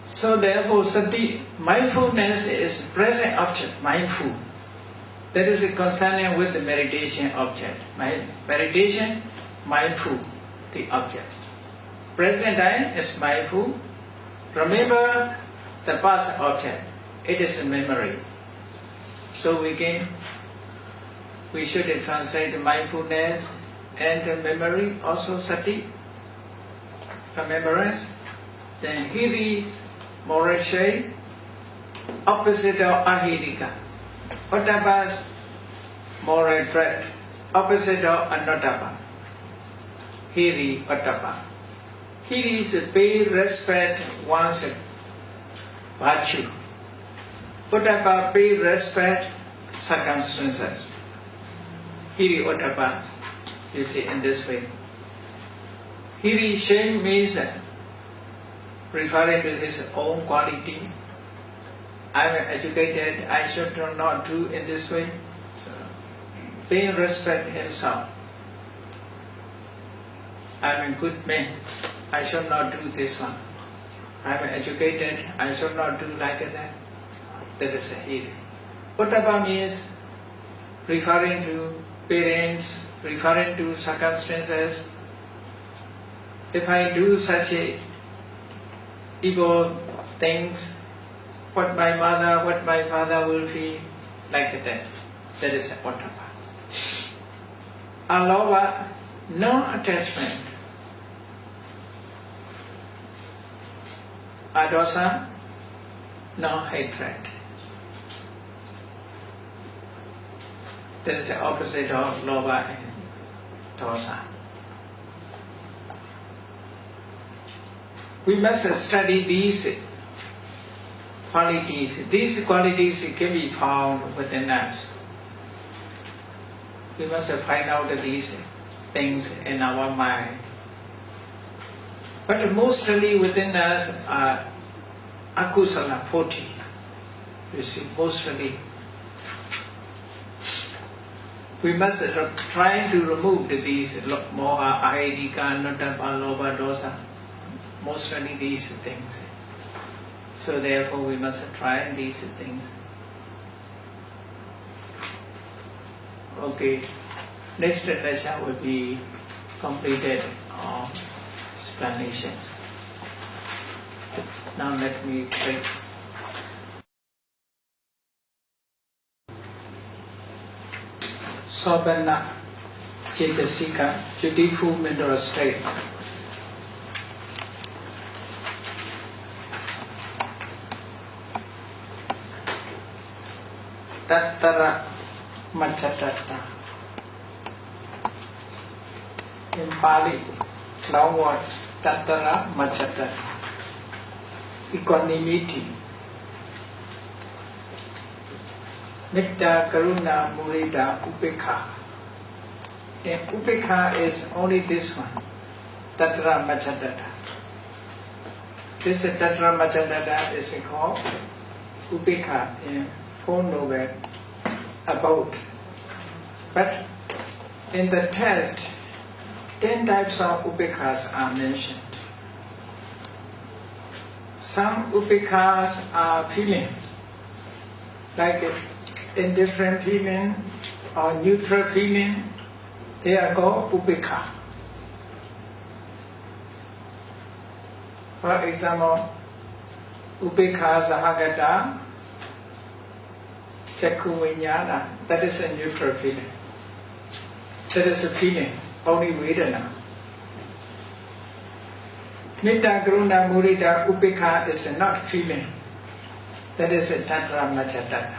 So therefore, sati, mindfulness is present object, mindful. That is concerning with the meditation object. Meditation, mindful, the object. Present time is mindful. Remember the past object. It is a memory. So we should translate mindfulness and memory, also sati, remembrance. Then hiri, morashay, opposite of ahirika. Ottappas, moral dread, opposite of anottappa. Hiri, ottappa. Hiri is pay respect one's virtue. Ottappa, pay respect circumstances. Hiri Ottappa, you see, in this way. Hiri, shame means referring to his own quality. I am educated, I should not do in this way. So, pay respect himself. I am a good man, I should not do this one. I am educated, I should not do like that. That is a hiri. Ottappa means referring to parents, referring to circumstances. If I do such a evil things, what my mother, what my father will feel, like that. That is Ottappa. Alova, no attachment. Adosa, no hatred. That is the opposite of Lova and Dosa. We must study these qualities. These qualities can be found within us. We must find out these things in our mind. But mostly within us are akusala, 40. You see, mostly. We must try to remove these moha, ahidika, notapa, loba, dosa. Mostly these things. So therefore we must try these things. Okay, next lecture will be completed on explanations. Now let me pray. Sobana Chetasika, beautiful mental state. Tattara Machatata. In Pali, long words, Tattara Machatata. Equanimity. Metta, Karuna, Murita, Upekha. And Upekha is only this one, Tattara Machatata. This Tattara Machatata is called Upekha in 4 novel about. But in the text, 10 types of upekhas are mentioned. Some upekhas are feeling, like indifferent feeling or neutral feeling, they are called upekha. For example, upekha sahagata Chakku viññāna, that is a neutral feeling. That is a feeling, only vedana. Metta, Karuna, Murita, Upekha is not feeling. That is a Tattara Machatata.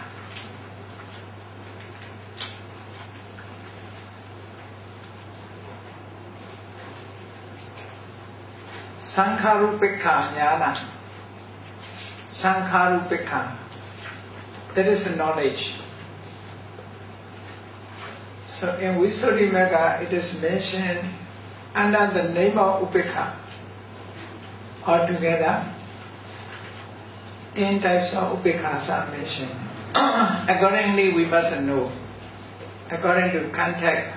Sankharupekha jnana. Sankharupekha. That is knowledge. So in Visuddhimagga it is mentioned under the name of Upekha. Altogether, 10 types of Upekhas are mentioned. Accordingly, we must know, according to context,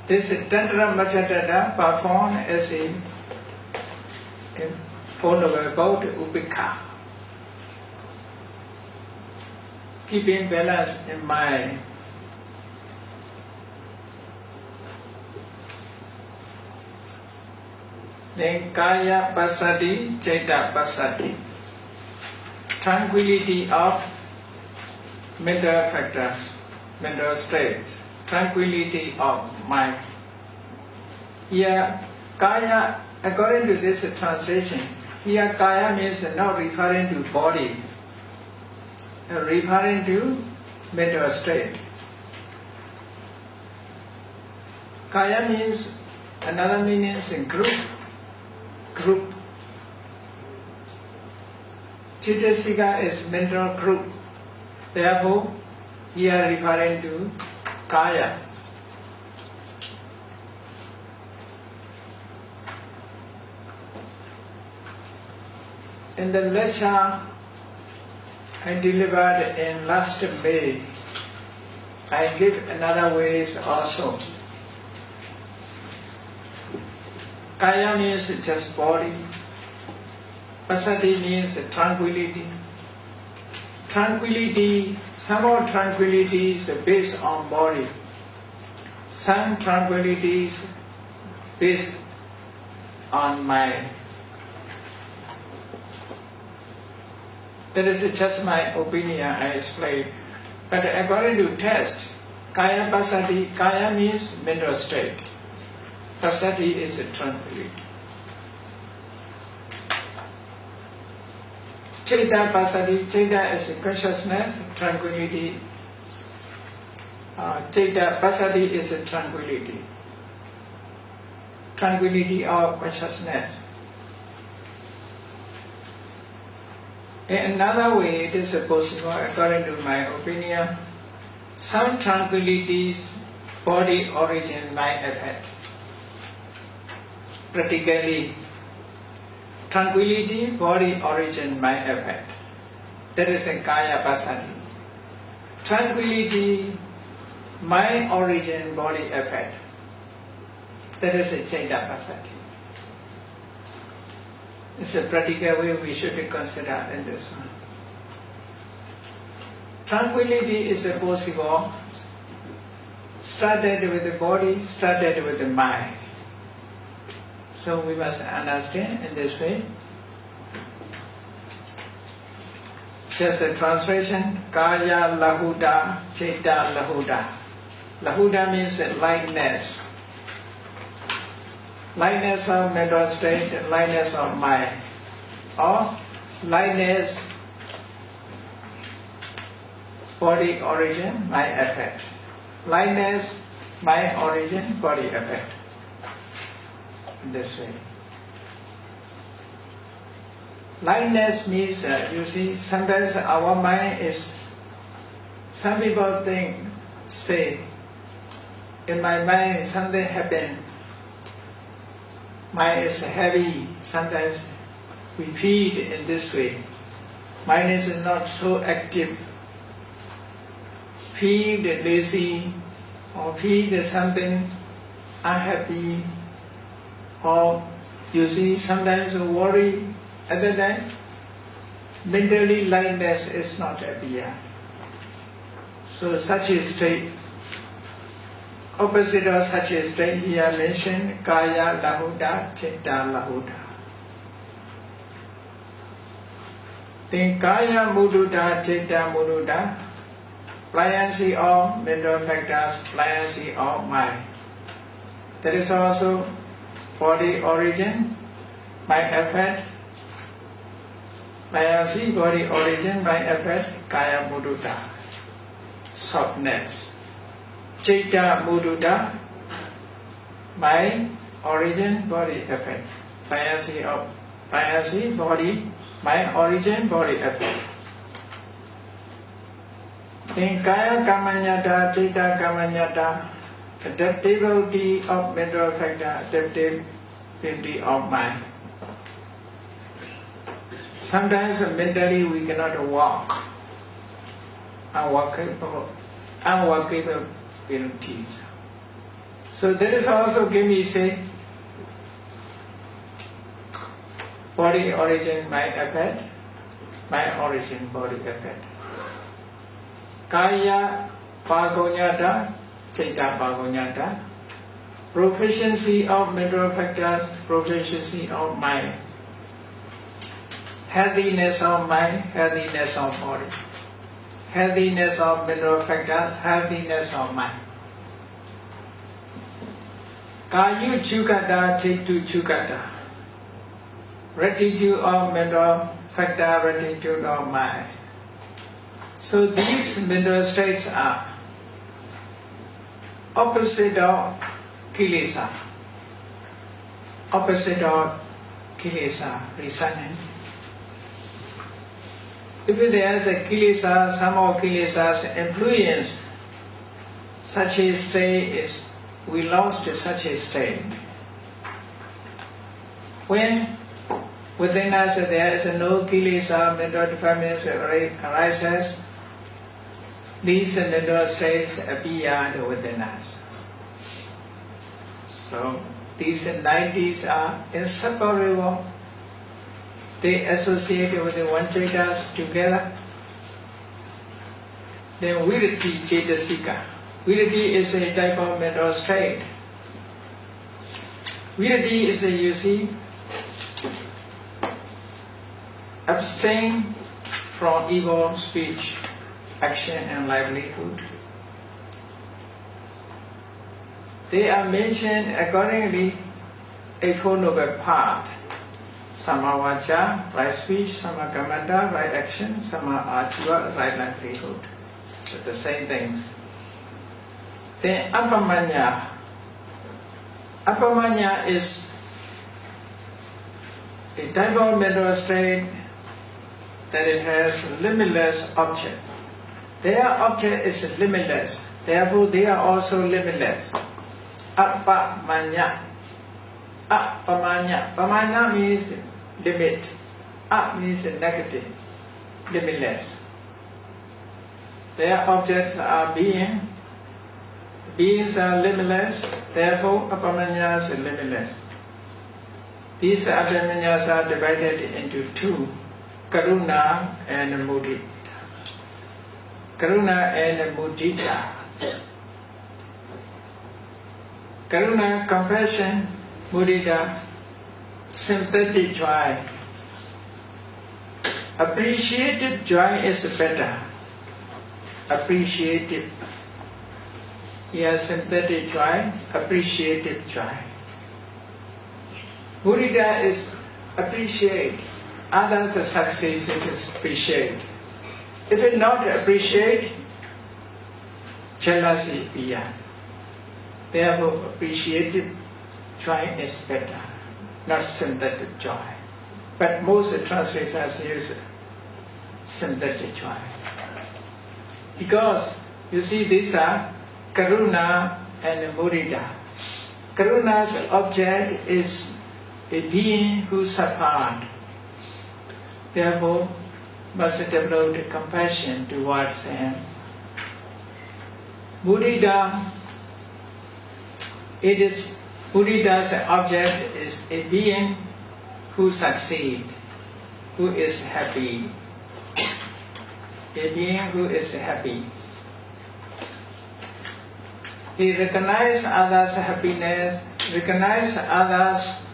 this Tantra Machatata performed as a follower about Upekha. Keeping balance in mind. Then Kaya Pasati, Chaita Pasati. Tranquility of mental factors, mental states. Tranquility of mind. Here, Kaya, according to this translation, here Kaya means not referring to body, referring to mental state. Kaya means, another meaning is group. Chittasika is mental group. Therefore, we are referring to Kaya. In the lecture I delivered in last May, I give another ways also. Kaya means just body. Passaddhi means tranquility. Tranquility, some tranquility is based on body. Some tranquility is based on mind. That is just my opinion, I explain. But according to text, Kaya Passaddhi, Kaya means mental state. Passaddhi is tranquility. Citta Passaddhi, Citta is consciousness, tranquility. Citta Passaddhi is tranquility. Tranquility of consciousness. In another way, it is possible, according to my opinion, some tranquilities body origin might affect. Practically, tranquility body origin might affect. That is a Kaya Passaddhi. Tranquility mind origin body effect. That is a Citta Passaddhi. It's a practical way we should consider in this one. Tranquility is possible, started with the body, started with the mind. So we must understand in this way. Just a translation, Kaya Lahuda, Citta Lahuda. Lahuda means lightness. Lightness of mental state, lightness of mind, or lightness body origin, mind effect. Lightness, mind origin, body effect. This way. Lightness means, you see, sometimes our mind is, some people say, in my mind something happened. Mind is heavy, sometimes we feel in this way. Mind is not so active. Feel lazy or feel something unhappy, or you see sometimes worry. Other than mentally lightness is not appear. So such a state, opposite of such a state, here mentioned Kaya Lahuda, Citta Lahuda. Then Kaya Mududa, Citta Mududa, pliancy of mental factors, pliancy of mind. That is also body origin, mind effect. Pliancy, body origin, mind effect, Kaya Mududa, softness. Citta Mududa, mind origin, body effect. Pliancy, body, mind origin, body effect. In Kaya Kamanyata, Citta Kamanyata, adaptability of mental factor, adaptability of mind. Sometimes mentally we cannot walk, unworkable abilities. So that is also give me say body origin, mind effect, mind origin, body effect. Kaya Pagonyata, Citta Pagonyata, proficiency of mental factors, proficiency of mind. Healthiness of mind, healthiness of body. Healthiness of mental factors, healthiness of mind. Kayu Chukata, Cittu Chukata. Rectitude of mental factor, rectitude of mind. So these mental states are opposite of kilesa. Opposite of kilesa, resentment. if there is a kilesa, some of kilesas influence, such a state is, we lost such a state. When within us there is no kilesa, mental defilements arises, these mental states appear within us. So these 90s are inseparable. They associate with the one chetas together. Then Virati Chetasika. Virati is a type of mental state. Virati is a, you see, abstain from evil speech, action and livelihood. They are mentioned accordingly a Four Noble Path. Samavacha, right speech, Samakamanta, right action, Samaachiva, right livelihood. So the same things. Then Apamanya. Apamanya is a type of mental state that it has limitless object. Their object is limitless, therefore they are also limitless. Apamanya. Apamanya. Pamanya means limit. Up means negative, limitless. Their objects are being. Beings are limitless, therefore apamanyas are limitless. These apamanyas are divided into two, karuna and mudita. Karuna and mudita. Karuna, compassion, mudita, sympathetic joy. Appreciative joy is better. Appreciative. Yes, sympathetic joy, appreciative joy. Mudita is appreciate. Others' success, it is appreciate. If it not appreciate, jealousy beyond. Therefore, appreciative joy is better, not sympathetic joy. But most translators use sympathetic joy. Because, you see, these are karuna and mudita. Karuna's object is a being who suffered. Therefore, must develop compassion towards him. Mudita, Mudita's object is a being who succeeds, who is happy. A being who is happy. He recognizes others' happiness, recognizes others'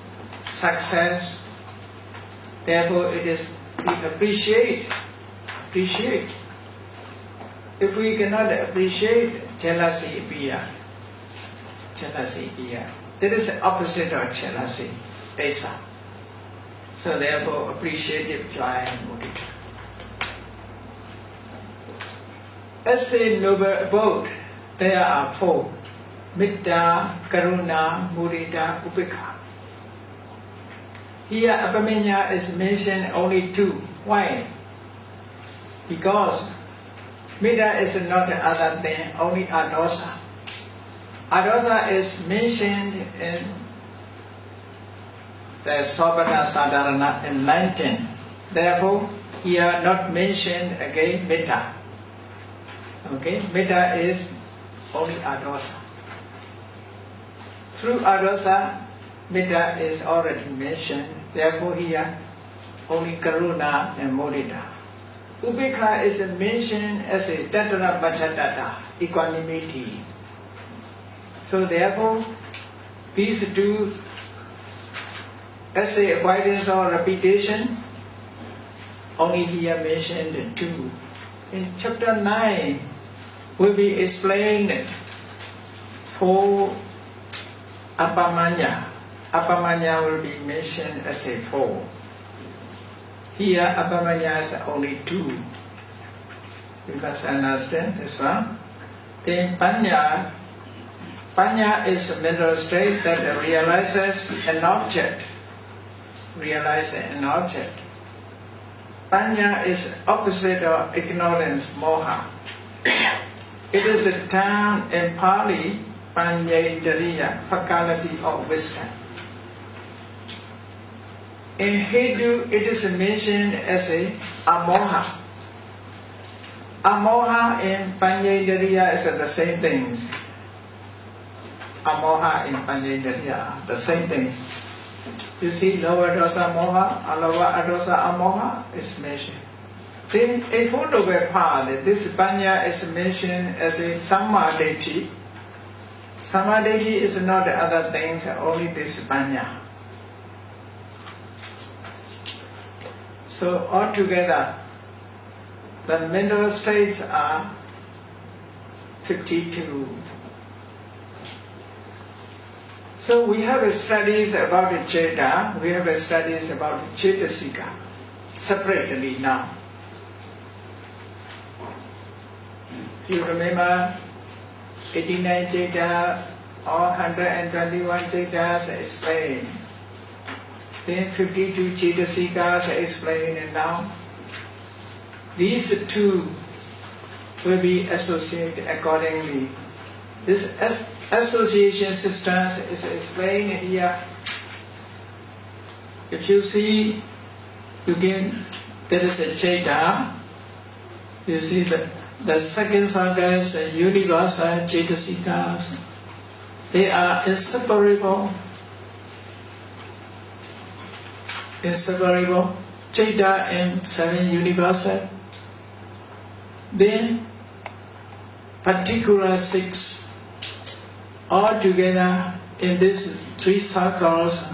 success. Therefore, it is we appreciate. If we cannot appreciate, jealousy appears. Jealousy appears. That is the opposite of jealousy, Esa. So therefore, appreciative joy and mudita. As the noble abode, there are four: Metta, Karuna, Mudita, Upekha. Here, Apamanya is mentioned only two. Why? Because Metta is not other than only Adosa. Adosa is mentioned in the Sobhana Sadharana in 19. Therefore, here not mentioned again Metta. Okay, Metta is only Adosa. Through Adosa, Metta is already mentioned. Therefore, here only Karuna and Mudita. Upekha is mentioned as a Tatra Bachatata, equanimity. So therefore, these two, as a avoidance or repetition, only here mentioned two. In chapter 9, will be explained four Apamanya. Apamanya will be mentioned as a four. Here, Apamanya is only two. You must understand this one. Then Panya. Panya is a mental state that realizes an object. Realizes an object. Panya is opposite of ignorance, moha. It is a term in Pali, Panyendriya, faculty of wisdom. In Hindu, it is mentioned as a amoha. Amoha in Panyendriya is the same things. Amoha in Panyendriya, the same things. You see, lower dosa moha, lower adosa amoha is mentioned. Then a photo Pali, this Panya is mentioned as a samadhi. Samadhi is not the other things, only this Panya. So altogether, the mental states are 52. So we have studies about the Cheta, we have studies about the Chetasika, separately now. If you remember, 89 Chetas or 121 Chetas explained. Then 52 Chetasikas explained, and now these two will be associated accordingly. This association system is explained here. If you see, there is a Cheta. You see the second saga is a universal Chetasikas. They are inseparable. Cheta and 7 universal. Then particular 6 all together in these 3 circles.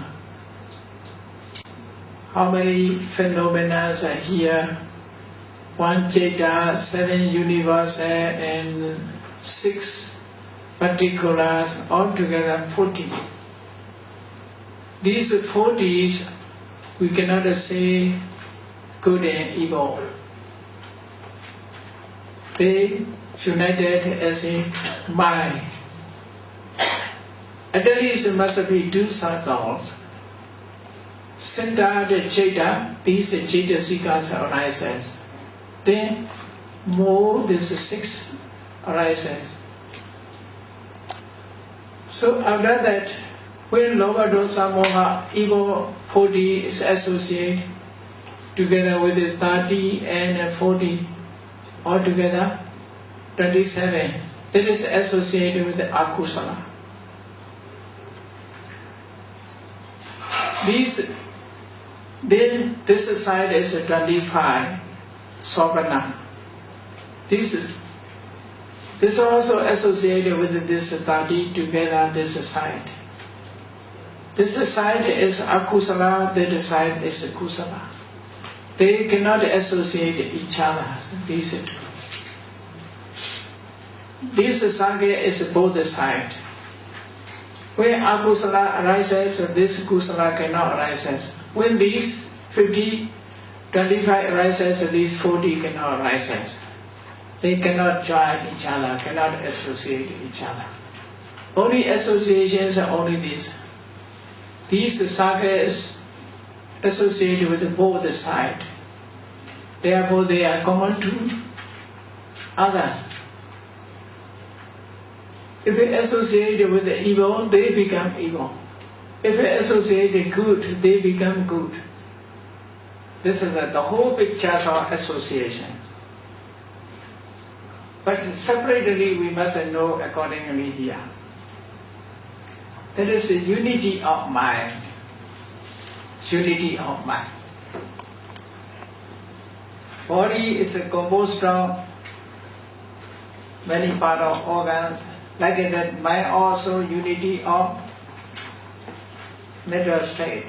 How many phenomena are here? 1 Cheta, 7 universal, and 6 particulars, altogether 40. These 40s we cannot say good and evil. They united as a mind. At least there must be 2 circles. Center the Cheta, these Chetasikas arises. Then more this 6 arises. So after that, when lower dosa moha, evil 40 is associated together with the 30 and 40, altogether 27. That is associated with the akusala. Then this side is 25, sopana. This is also associated with this 30 together, this side. This side is akusala, that side is kusala. They cannot associate each other, these two. This saga is both sides. When akusala arises, this kusala cannot arise. When these 50, 25 arises, these 40 cannot arise. They cannot join each other, cannot associate each other. Only associations are only these. These saga is associated with both sides. Therefore, they are common to others. If they associate with the evil, they become evil. If they associate with good, they become good. This is the whole picture of association. But separately, we must know accordingly here. That is the unity of mind. Unity of mind. Body is composed of many parts of organs. Like that, mind also unity of mental state.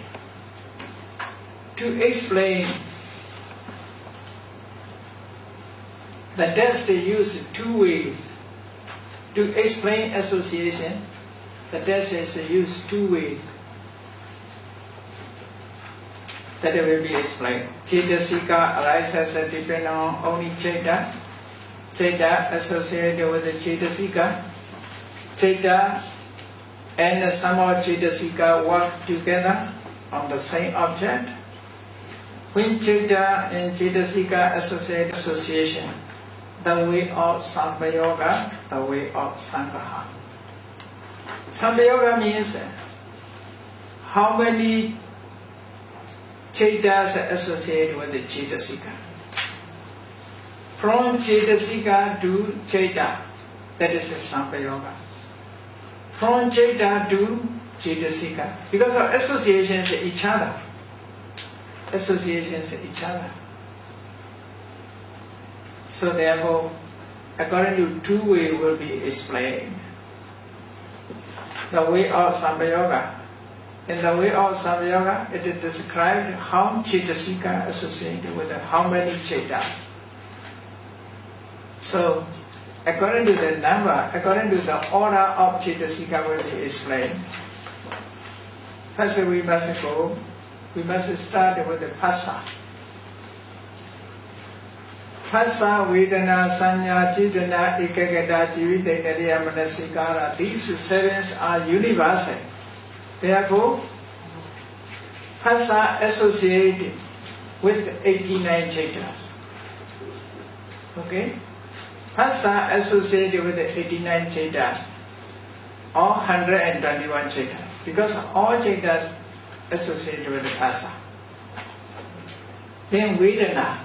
To explain, the test they use 2 ways. To explain association, the test is used 2 ways. That will be explained. Chetasika arises depend on only Cheta. Cheta associated with the Chetasika. Cheta and some of Chetasika work together on the same object. When Chitta and Chittasika association, the way of Sampayoga, the way of Sangraha. Sampayoga means how many Chittas associated with the Chittasika. From Chittasika to Chitta, that is a Sampayoga. From Chitta to Chittasika, because of associations with each other. Associations with each other. So therefore, according to two ways will be explained. The way of Sampayoga. In the way of Sampayoga, it is described how Chittasika associated with how many Chittas. So, according to the number, according to the order of Chittasika will be explained. First we must start with the Phassa. Phassa, Vedana, Sanya, Chitana, Ekagata, Jivitaya, Manasikara. These seven are universal. Therefore, Phassa associated with 89 Chittas. Okay? Phassa associated with 89 Chittas or 121 Chittas. Because all Chittas associated with Phassa. Then Vedana.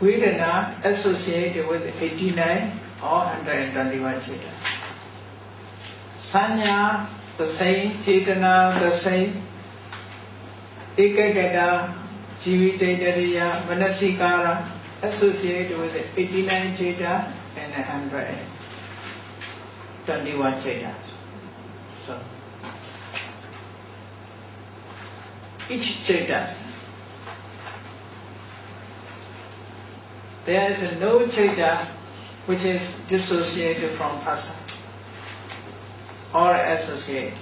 Vedana associated with 89 or 121 Chittas. Sanya, the same. Chetana, the same. Ekagata, Jivitaya, Manasikara, associated with 89 Chittas and 121 Chittas. So, each Chittas, there is no Chitta which is dissociated from Phassa or associated.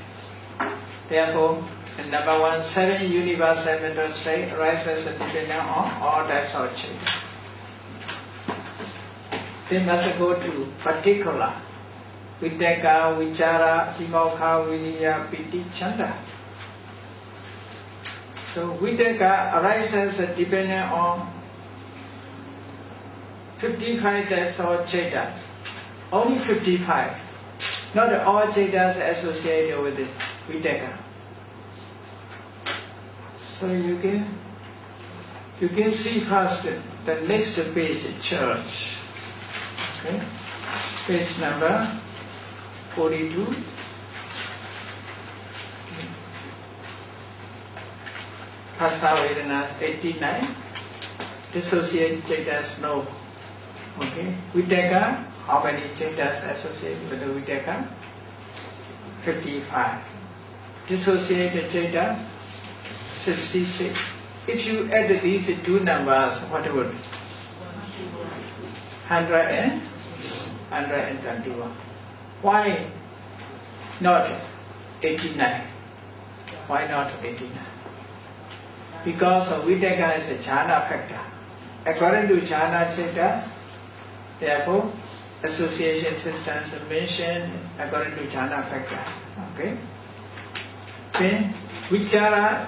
Therefore, in number one, seven universal mental state arises depending on all types of Chitta. They must go to particular Vitaka, Vichara, Vimokha, Viniya, Piti, Chanda. So Vitaka arises depending on 55 types of Chittas. Only 55. Not all Chittas associated with Vitaka. So you can see first the next page, church. Okay, page number 42. Phassa Vedanas 89. Dissociated Chittas, no. Okay, Vitaka, how many Chittas associated with the Vitaka? 55. Dissociated Chittas, 66. If you add these two numbers, what would? 121. Why not 89? Why not 89? Because Vitaka is a jhana factor. According to jhana Chittas, therefore, association systems are mentioned according to jhana factors. Okay? Then, Vichara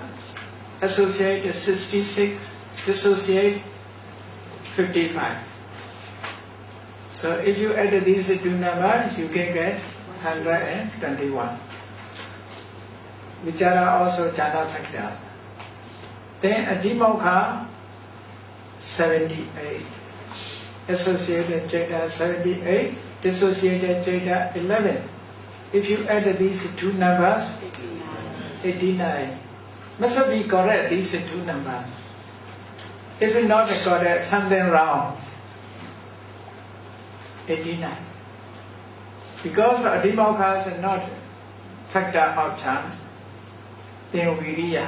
associate 66, dissociate 55. So if you add these two numbers, you can get 121. Vichara also jhana factors. Then Adhimokha 78. Associated Chitta 78, dissociated Chitta 11. If you add these two numbers, 89. Must be correct, these two numbers. If it's not correct, something wrong. 89. Because Adhimokhas are not factor of jhana. Then Viriya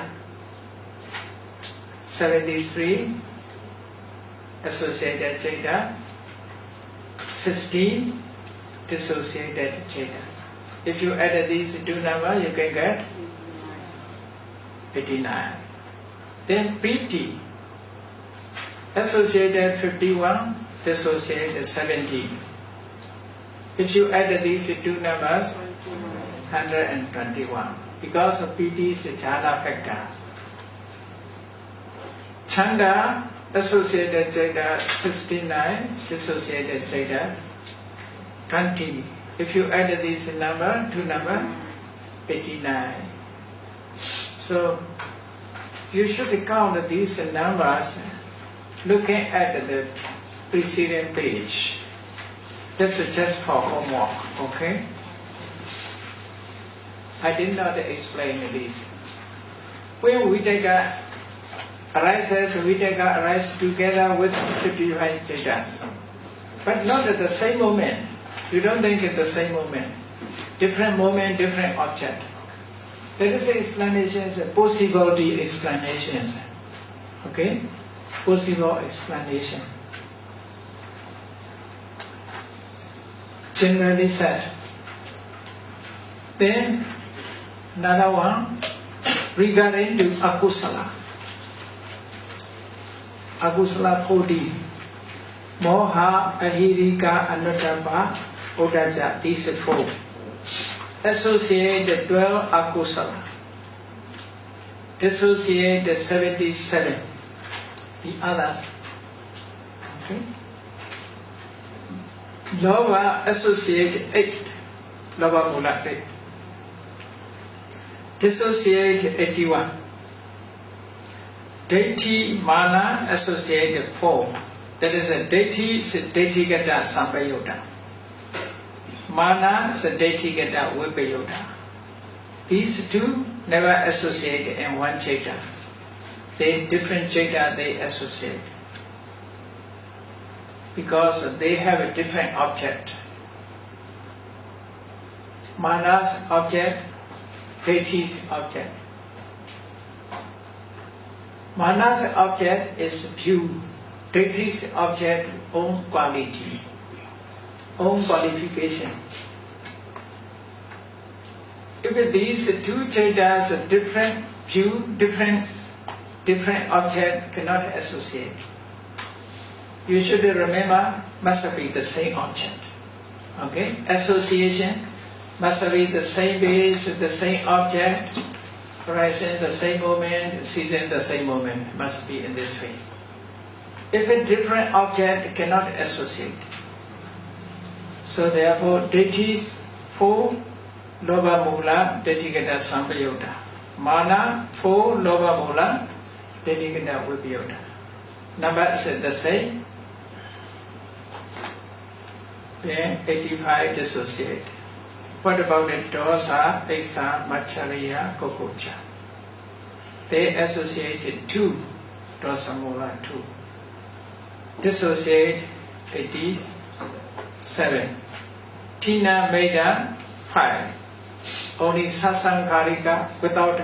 73. Associated Chittas, 16 dissociated Chittas. If you add these two numbers, you can get 89. Then Piti, associated 51, dissociated 17. If you add these two numbers, 121. Because of Piti's jhana factors. Chanda, associated Jada 69, dissociated Jada 20. If you add these two number, 89. So you should count these numbers looking at the preceding page. That's just for homework, okay? I did not explain this. When we take arises, we take arise together with the divine Chetas. But not at the same moment. You don't think at the same moment. Different moment, different object. There is explanations, possibility explanations. Okay? Possible explanation. Generally said. Then another one regarding to akusala. Akusala 40. Moha, ahirika, anuttapa, udaja. These 4. Associate the 12 akusala. Dissociate the 77. The others. Okay. Lova associate 8. Lova mula 8. Dissociate 81. Deity mana associate 4. That is a deity gata sampayota. Mana is a deity gata vipayota. These two never associate in one chaita. They different chaita they associate. Because they have a different object. Mana's object, deity's object. Mana's object is view, deity's object own quality, own qualification. If these two chaitas are different view, different object cannot associate. You should remember, must be the same object. Okay? Association must be the same base, the same object, arising the same moment, ceasing the same moment. Must be in this way. If a different object cannot associate. So therefore, deities 4, loba mula, detigata sampayota. Mana 4, loba mula, detigata vipayota. Number is the same. Then 85 dissociate. What about the dosa, esa, machariya, kokocha? They associated 2, dosa mula 2. Dissociate 87. Tina Meda 5. Only sasankarika without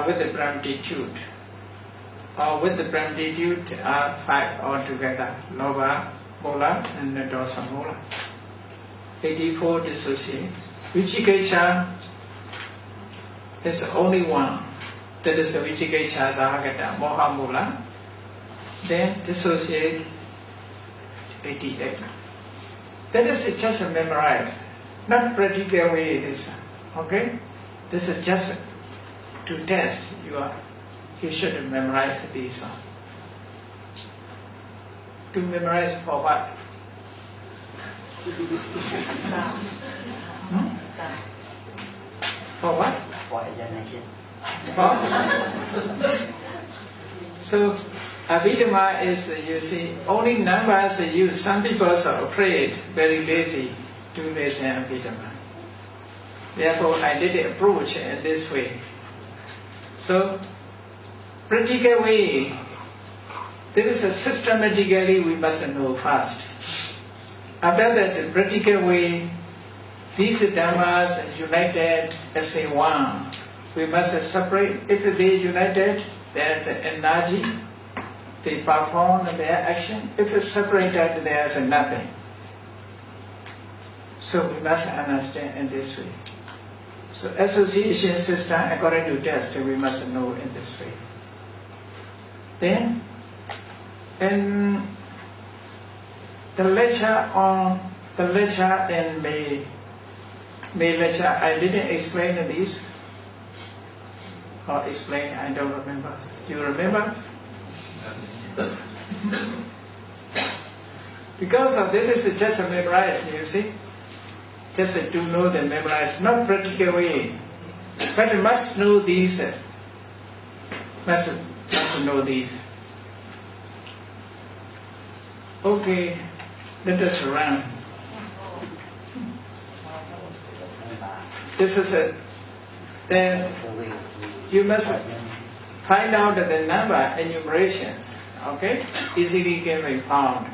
with the promptitude. Or with the promptitude are 5 altogether. Loba, mola, and the dosa mola. 84 dissociate. Vichikecha is only one. That is the Vichikecha Zahagata, moha mola. Then dissociate 88. That is just memorized. Not practical way it is. Okay? This is just to test you should memorize these one. To memorize for what? For what? For examination. So Abhidhamma is, you see, only numbers used. Some people are afraid, very lazy, to listen Abhidhamma. Therefore, I did approach in this way. So, practical way, there is a systematically we must know first. After that, practical way, these dhammas united as a one. We must separate. If they united, there is an energy. They perform their action. If it's separated, there is nothing. So we must understand in this way. So association system, according to test, we must know in this way. Then, in the lecture in May lecture, I didn't explain this. Or explain, I don't remember. Do you remember? Because of this is just a memorize, you see. Just to know the memorize, not practical way. But you must know these. Must know these. Okay, let us run. This is it. Then you must find out the number enumerations. Okay, easily can be found.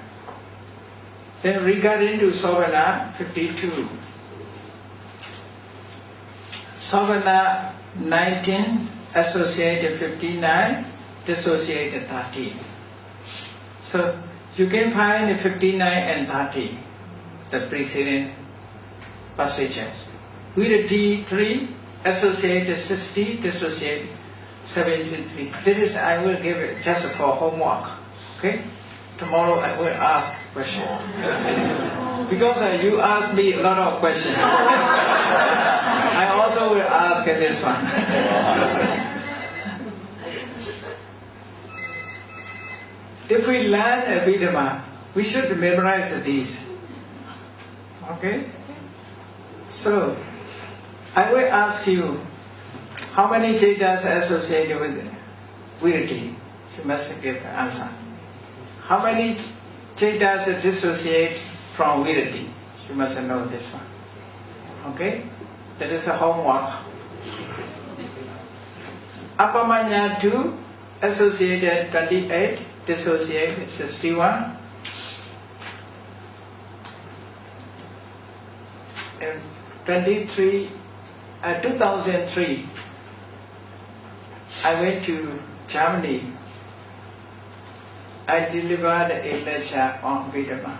Then regarding to Sovana 52. Sovana 19, associated 59, dissociated 30. So you can find 59 and 30, the preceding passages. With the D3, associated 60, dissociated 73. This is, I will give it just for homework. Okay? Tomorrow I will ask questions. Because you asked me a lot of questions. I also will ask this one. If we learn Abhidhamma, we should memorize these. Okay? So, I will ask you, how many Chetas associated with Virti? You must give an answer. How many Chetas dissociate from Virti? You must know this one. Okay? That is a homework. Apamanya 2, associated 28, dissociated 61. And 2003, I went to Germany. I delivered a lecture on Abhidhamma.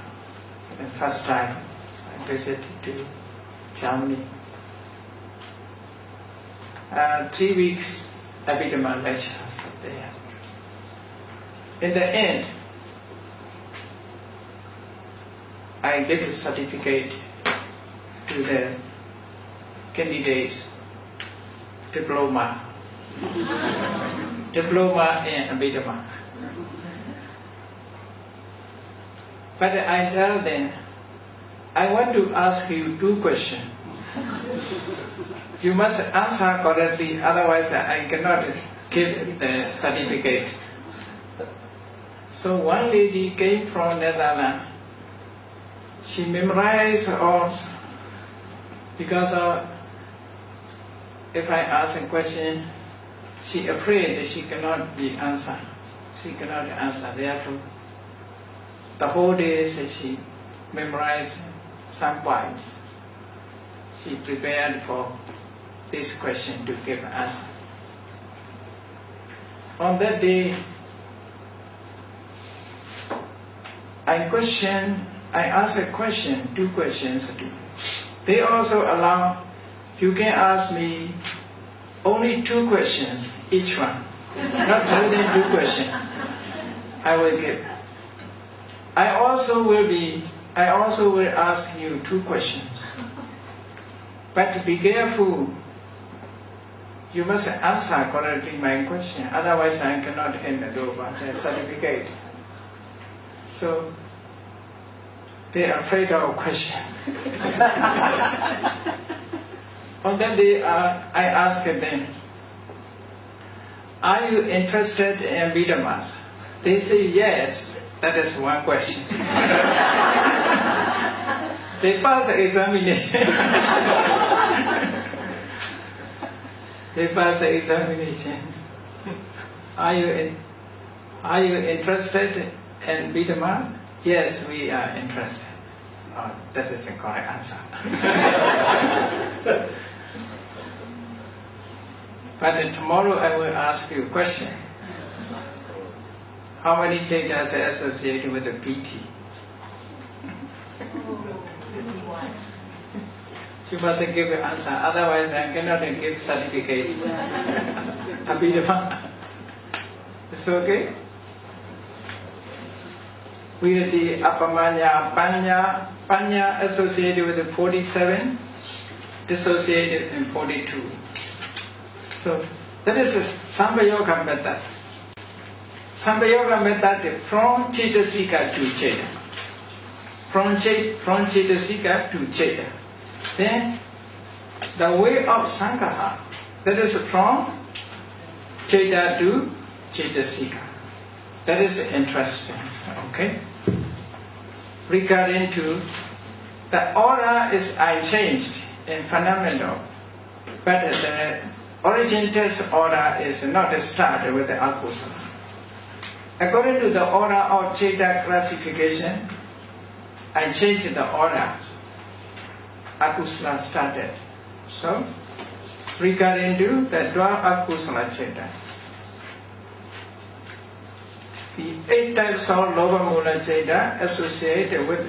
The first time I visited to Germany. 3 weeks Abhidhamma lectures there. In the end, I gave a certificate to the candidates, diploma in Abhidhamma. But I tell them, I want to ask you 2 questions. You must answer correctly, otherwise I cannot give the certificate. So one lady came from Netherlands. She memorized all, because if I ask a question, she afraid that she cannot be answered. She cannot answer. Therefore, the whole day she memorized some points. She prepared for this question to give answer. On that day, I asked a question, 2 questions. They also allow, you can ask me only 2 questions, each one. Not more than 2 questions. I will give. I also will ask you 2 questions. But be careful. You must answer correctly my question. Otherwise I cannot hand over the certificate. So they are afraid of question. On that day, I asked them, are you interested in Abhidhamma? They say yes. That is one question. They pass the examination. They pass the examination. Are you interested in Abhidhamma? Yes, we are interested. Oh, that is the correct answer. But tomorrow I will ask you a question. How many Chetas are associated with the PT? You must give an answer, otherwise I cannot give certificate. Abhidhamma. It's okay? With the Apamanya, Panya associated with the 47, dissociated in 42. So that is a Samba Yoga method. Sampayoga method from Cetasika to Ceta. From Cetasika to Ceta. Then the way of Sankaha, that is from Ceta to Cetasika. That is interesting. Okay? Regarding to the order is unchanged in fundamental, but the origin test order is not started with the akusala. According to the order of Ceta classification, I changed the order. Akusala started. So, regarding to the 12 akusala Ceta, the 8 types of Loba Mula Ceta associated with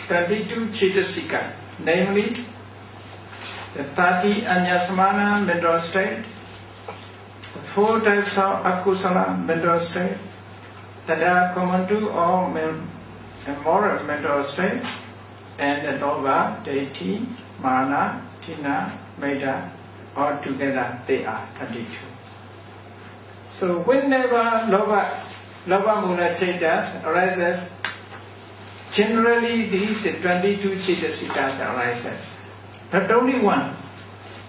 22 Cetasika, namely the 30 Anyasamana mental state, the 4 types of Akusala mental state that are common to all moral mental state, and the Loba, Deity, Mana, Tina, Meda, all together they are 22. So whenever Loba Mula Cetas arises, generally these 22 Cetasikas arises. Not only one.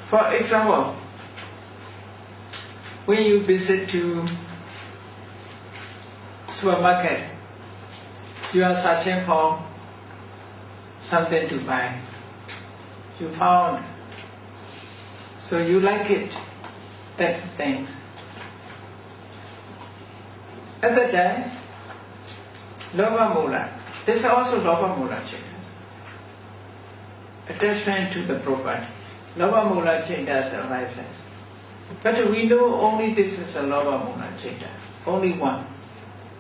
For example, when you visit to supermarket, you are searching for something to buy. You found, so you like it, that things. At that time, Loba Mula, this is also Loba Mula Cetas. Attachment to the property. Loba Mula Cetas arises. But we know only this is a Loba Mula Ceta, only one.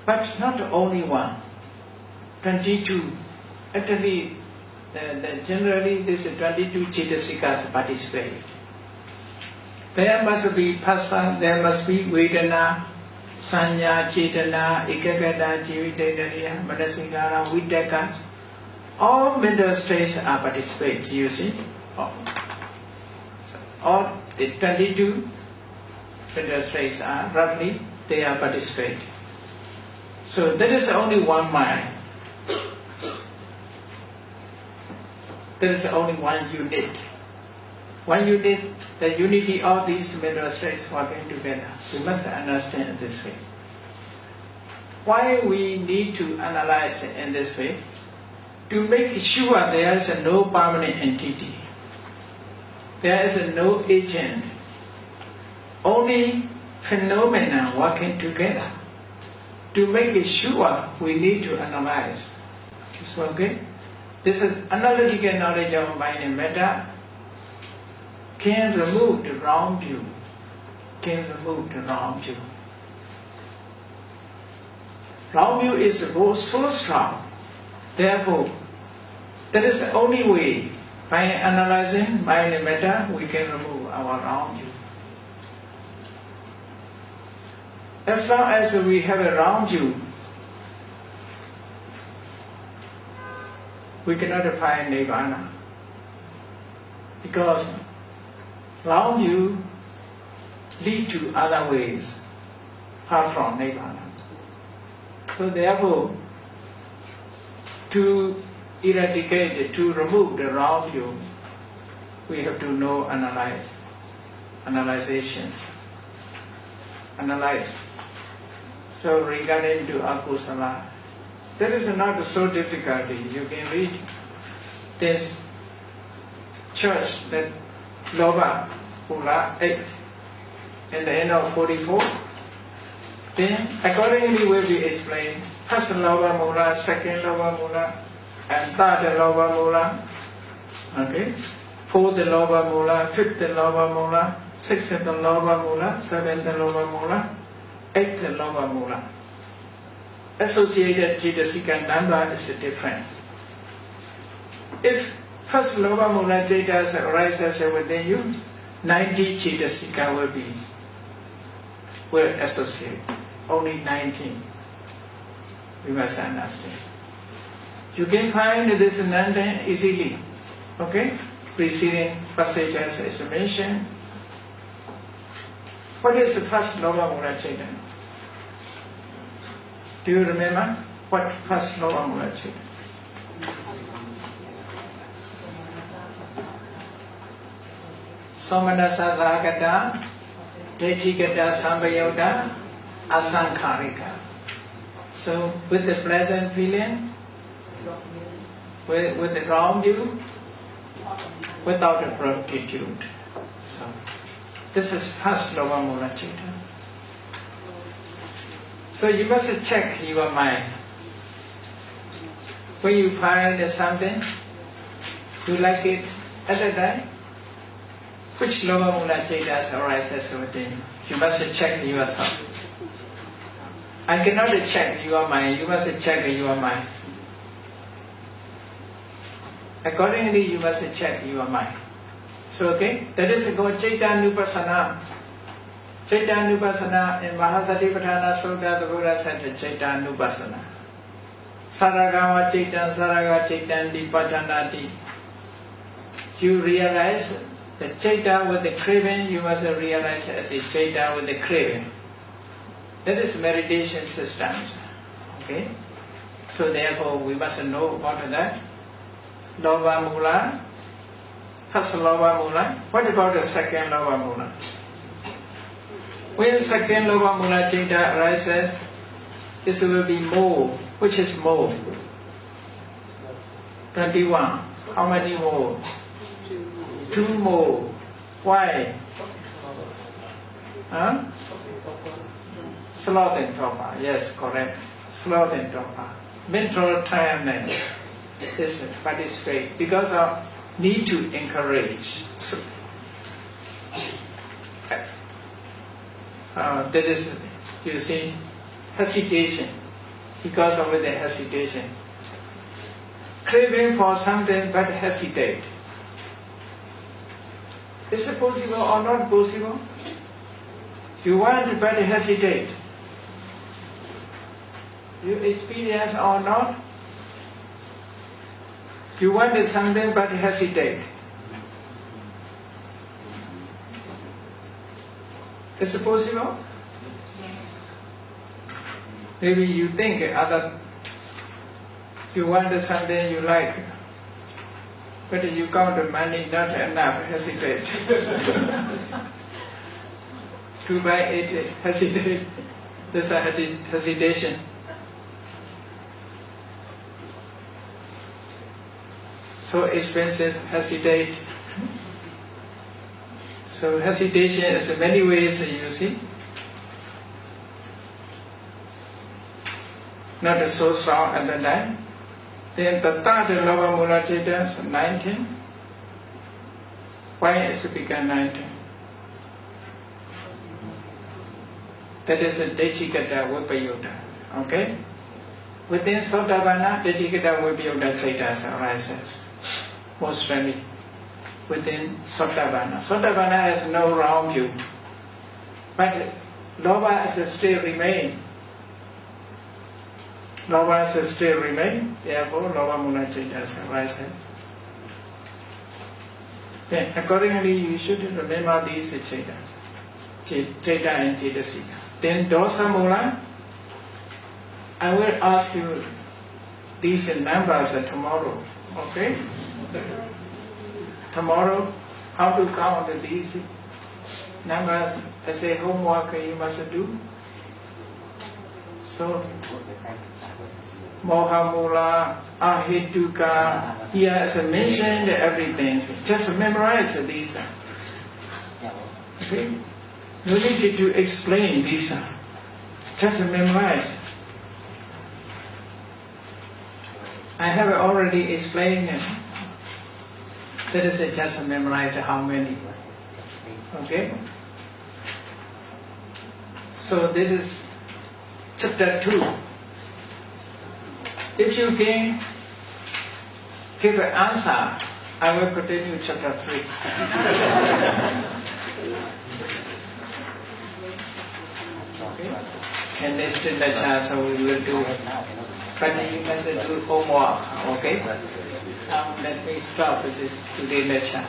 But not only one, 22. Actually, generally this 22 Cetasikas participate. There must be Phassa, there must be Vedana, Sanya, Cetana, Ekagata, Jivitadariya, Manasikara, Vidakas. All mental states are participate, you see. All the 22 mental states are roughly, they are participate. So there is only one mind. There is only one unit. One unit, the unity of these mental states working together. We must understand it this way. Why we need to analyze it in this way? To make sure there is no permanent entity. There is no agent. Only phenomena working together. To make sure, we need to analyze. Is okay? This is analytical knowledge of mind and matter. Can remove the wrong view. Can remove the wrong view. Wrong view is so strong. Therefore, that is the only way. By analyzing mind and matter, we can remove our wrong view. As long as we have a wrong view, we cannot find Nirvana. Because wrong view lead to other ways apart from Nirvana. So therefore, to eradicate, to remove the wrong view, we have to know analyze. So regarding to Akusala, that is not so difficult. You can read this church that Loba Mula 8 in the end of 44. Then accordingly will be explained. First Loba Mula, second Loba Mula, and third Loba Mula. Okay? Fourth Loba Mula, fifth Loba Mula, sixth Loba Mula, seventh Loba Mula, eighth Loba Mula. Associated Cetasika number is different. If first Loba Mula Cetas arises within you, 90 Cetasika will associate. Only 19. We must understand. You can find this 19 easily. Okay? Preceding passages is mentioned. What is the first Loba Mula Ceta? Do you remember what first Loba Mula Chitta? Somanasa Zagata, Detikata Sambayota, Asankharika. So with the pleasant feeling, with the wrong view, without a prostitute. So this is first Loba Mula Chitta. So you must check your mind. When you find something, you like it at that time, which Loba Mula Chitta arises within you? You must check yourself. I cannot check your mind, you must check your mind. Accordingly, you must check your mind. So, okay, that is called Chaitanya-nupassana. Chaitanya-nupassana in Mahasatipatthana Sutta, the Buddha said Chaitanya-nupassana. Saragama Chaitanya, Saraga Chaitanya Dipachanati. You realize the Chaitanya with the craving, you must realize as a Chaitanya with the craving. That is meditation systems. Okay? So therefore we must know about that. Loba Mula. First Loba Mula. What about the second Loba Mula? When second Loba Mula Chitta arises, this will be more. Which is more? 21. How many more? 2 more. Why? Huh? Sloth and torpor. Yes, correct. Sloth and torpor. Mental tiredness is participate because of need to encourage. That is, you see, hesitation. Because of the hesitation. Craving for something but hesitate. Is it possible or not possible? You want but hesitate. You experience or not? You want something but hesitate. Is it possible? Maybe you think you want something you like, but you count the money not enough, hesitate. To buy it, hesitate. There's a hesitation. So expensive, hesitate. So hesitation is in many ways, you see. Not so strong at the time. Then the third Loba Mula Chitta is 19. Why is it become 19? That is a Detikata Vipayutta. Okay? Within Sotabana, Detikata Vipayutta Chitta arises. Most friendly. Within Sotabana. Sotabana has no wrong view. But Loba still remain. Loba still remain. Therefore, Loba Mula Chitta arises. Then, accordingly, you should remember these Chittas. Chitta and Chittasika. Then Dosa Mula, I will ask you these numbers tomorrow. Okay? Tomorrow, how to count these numbers as a homework you must do. So, Moha Mula, Ahituka, here is mentioned everything. Just memorize these. Okay? No need to explain these. Just memorize. I have already explained it. That is just memorize how many. Okay? So this is chapter 2. If you can give an answer, I will continue chapter 3. Okay? And next lecture, so we will do. But you must do homework, okay? Now let me stop with this today's lecture.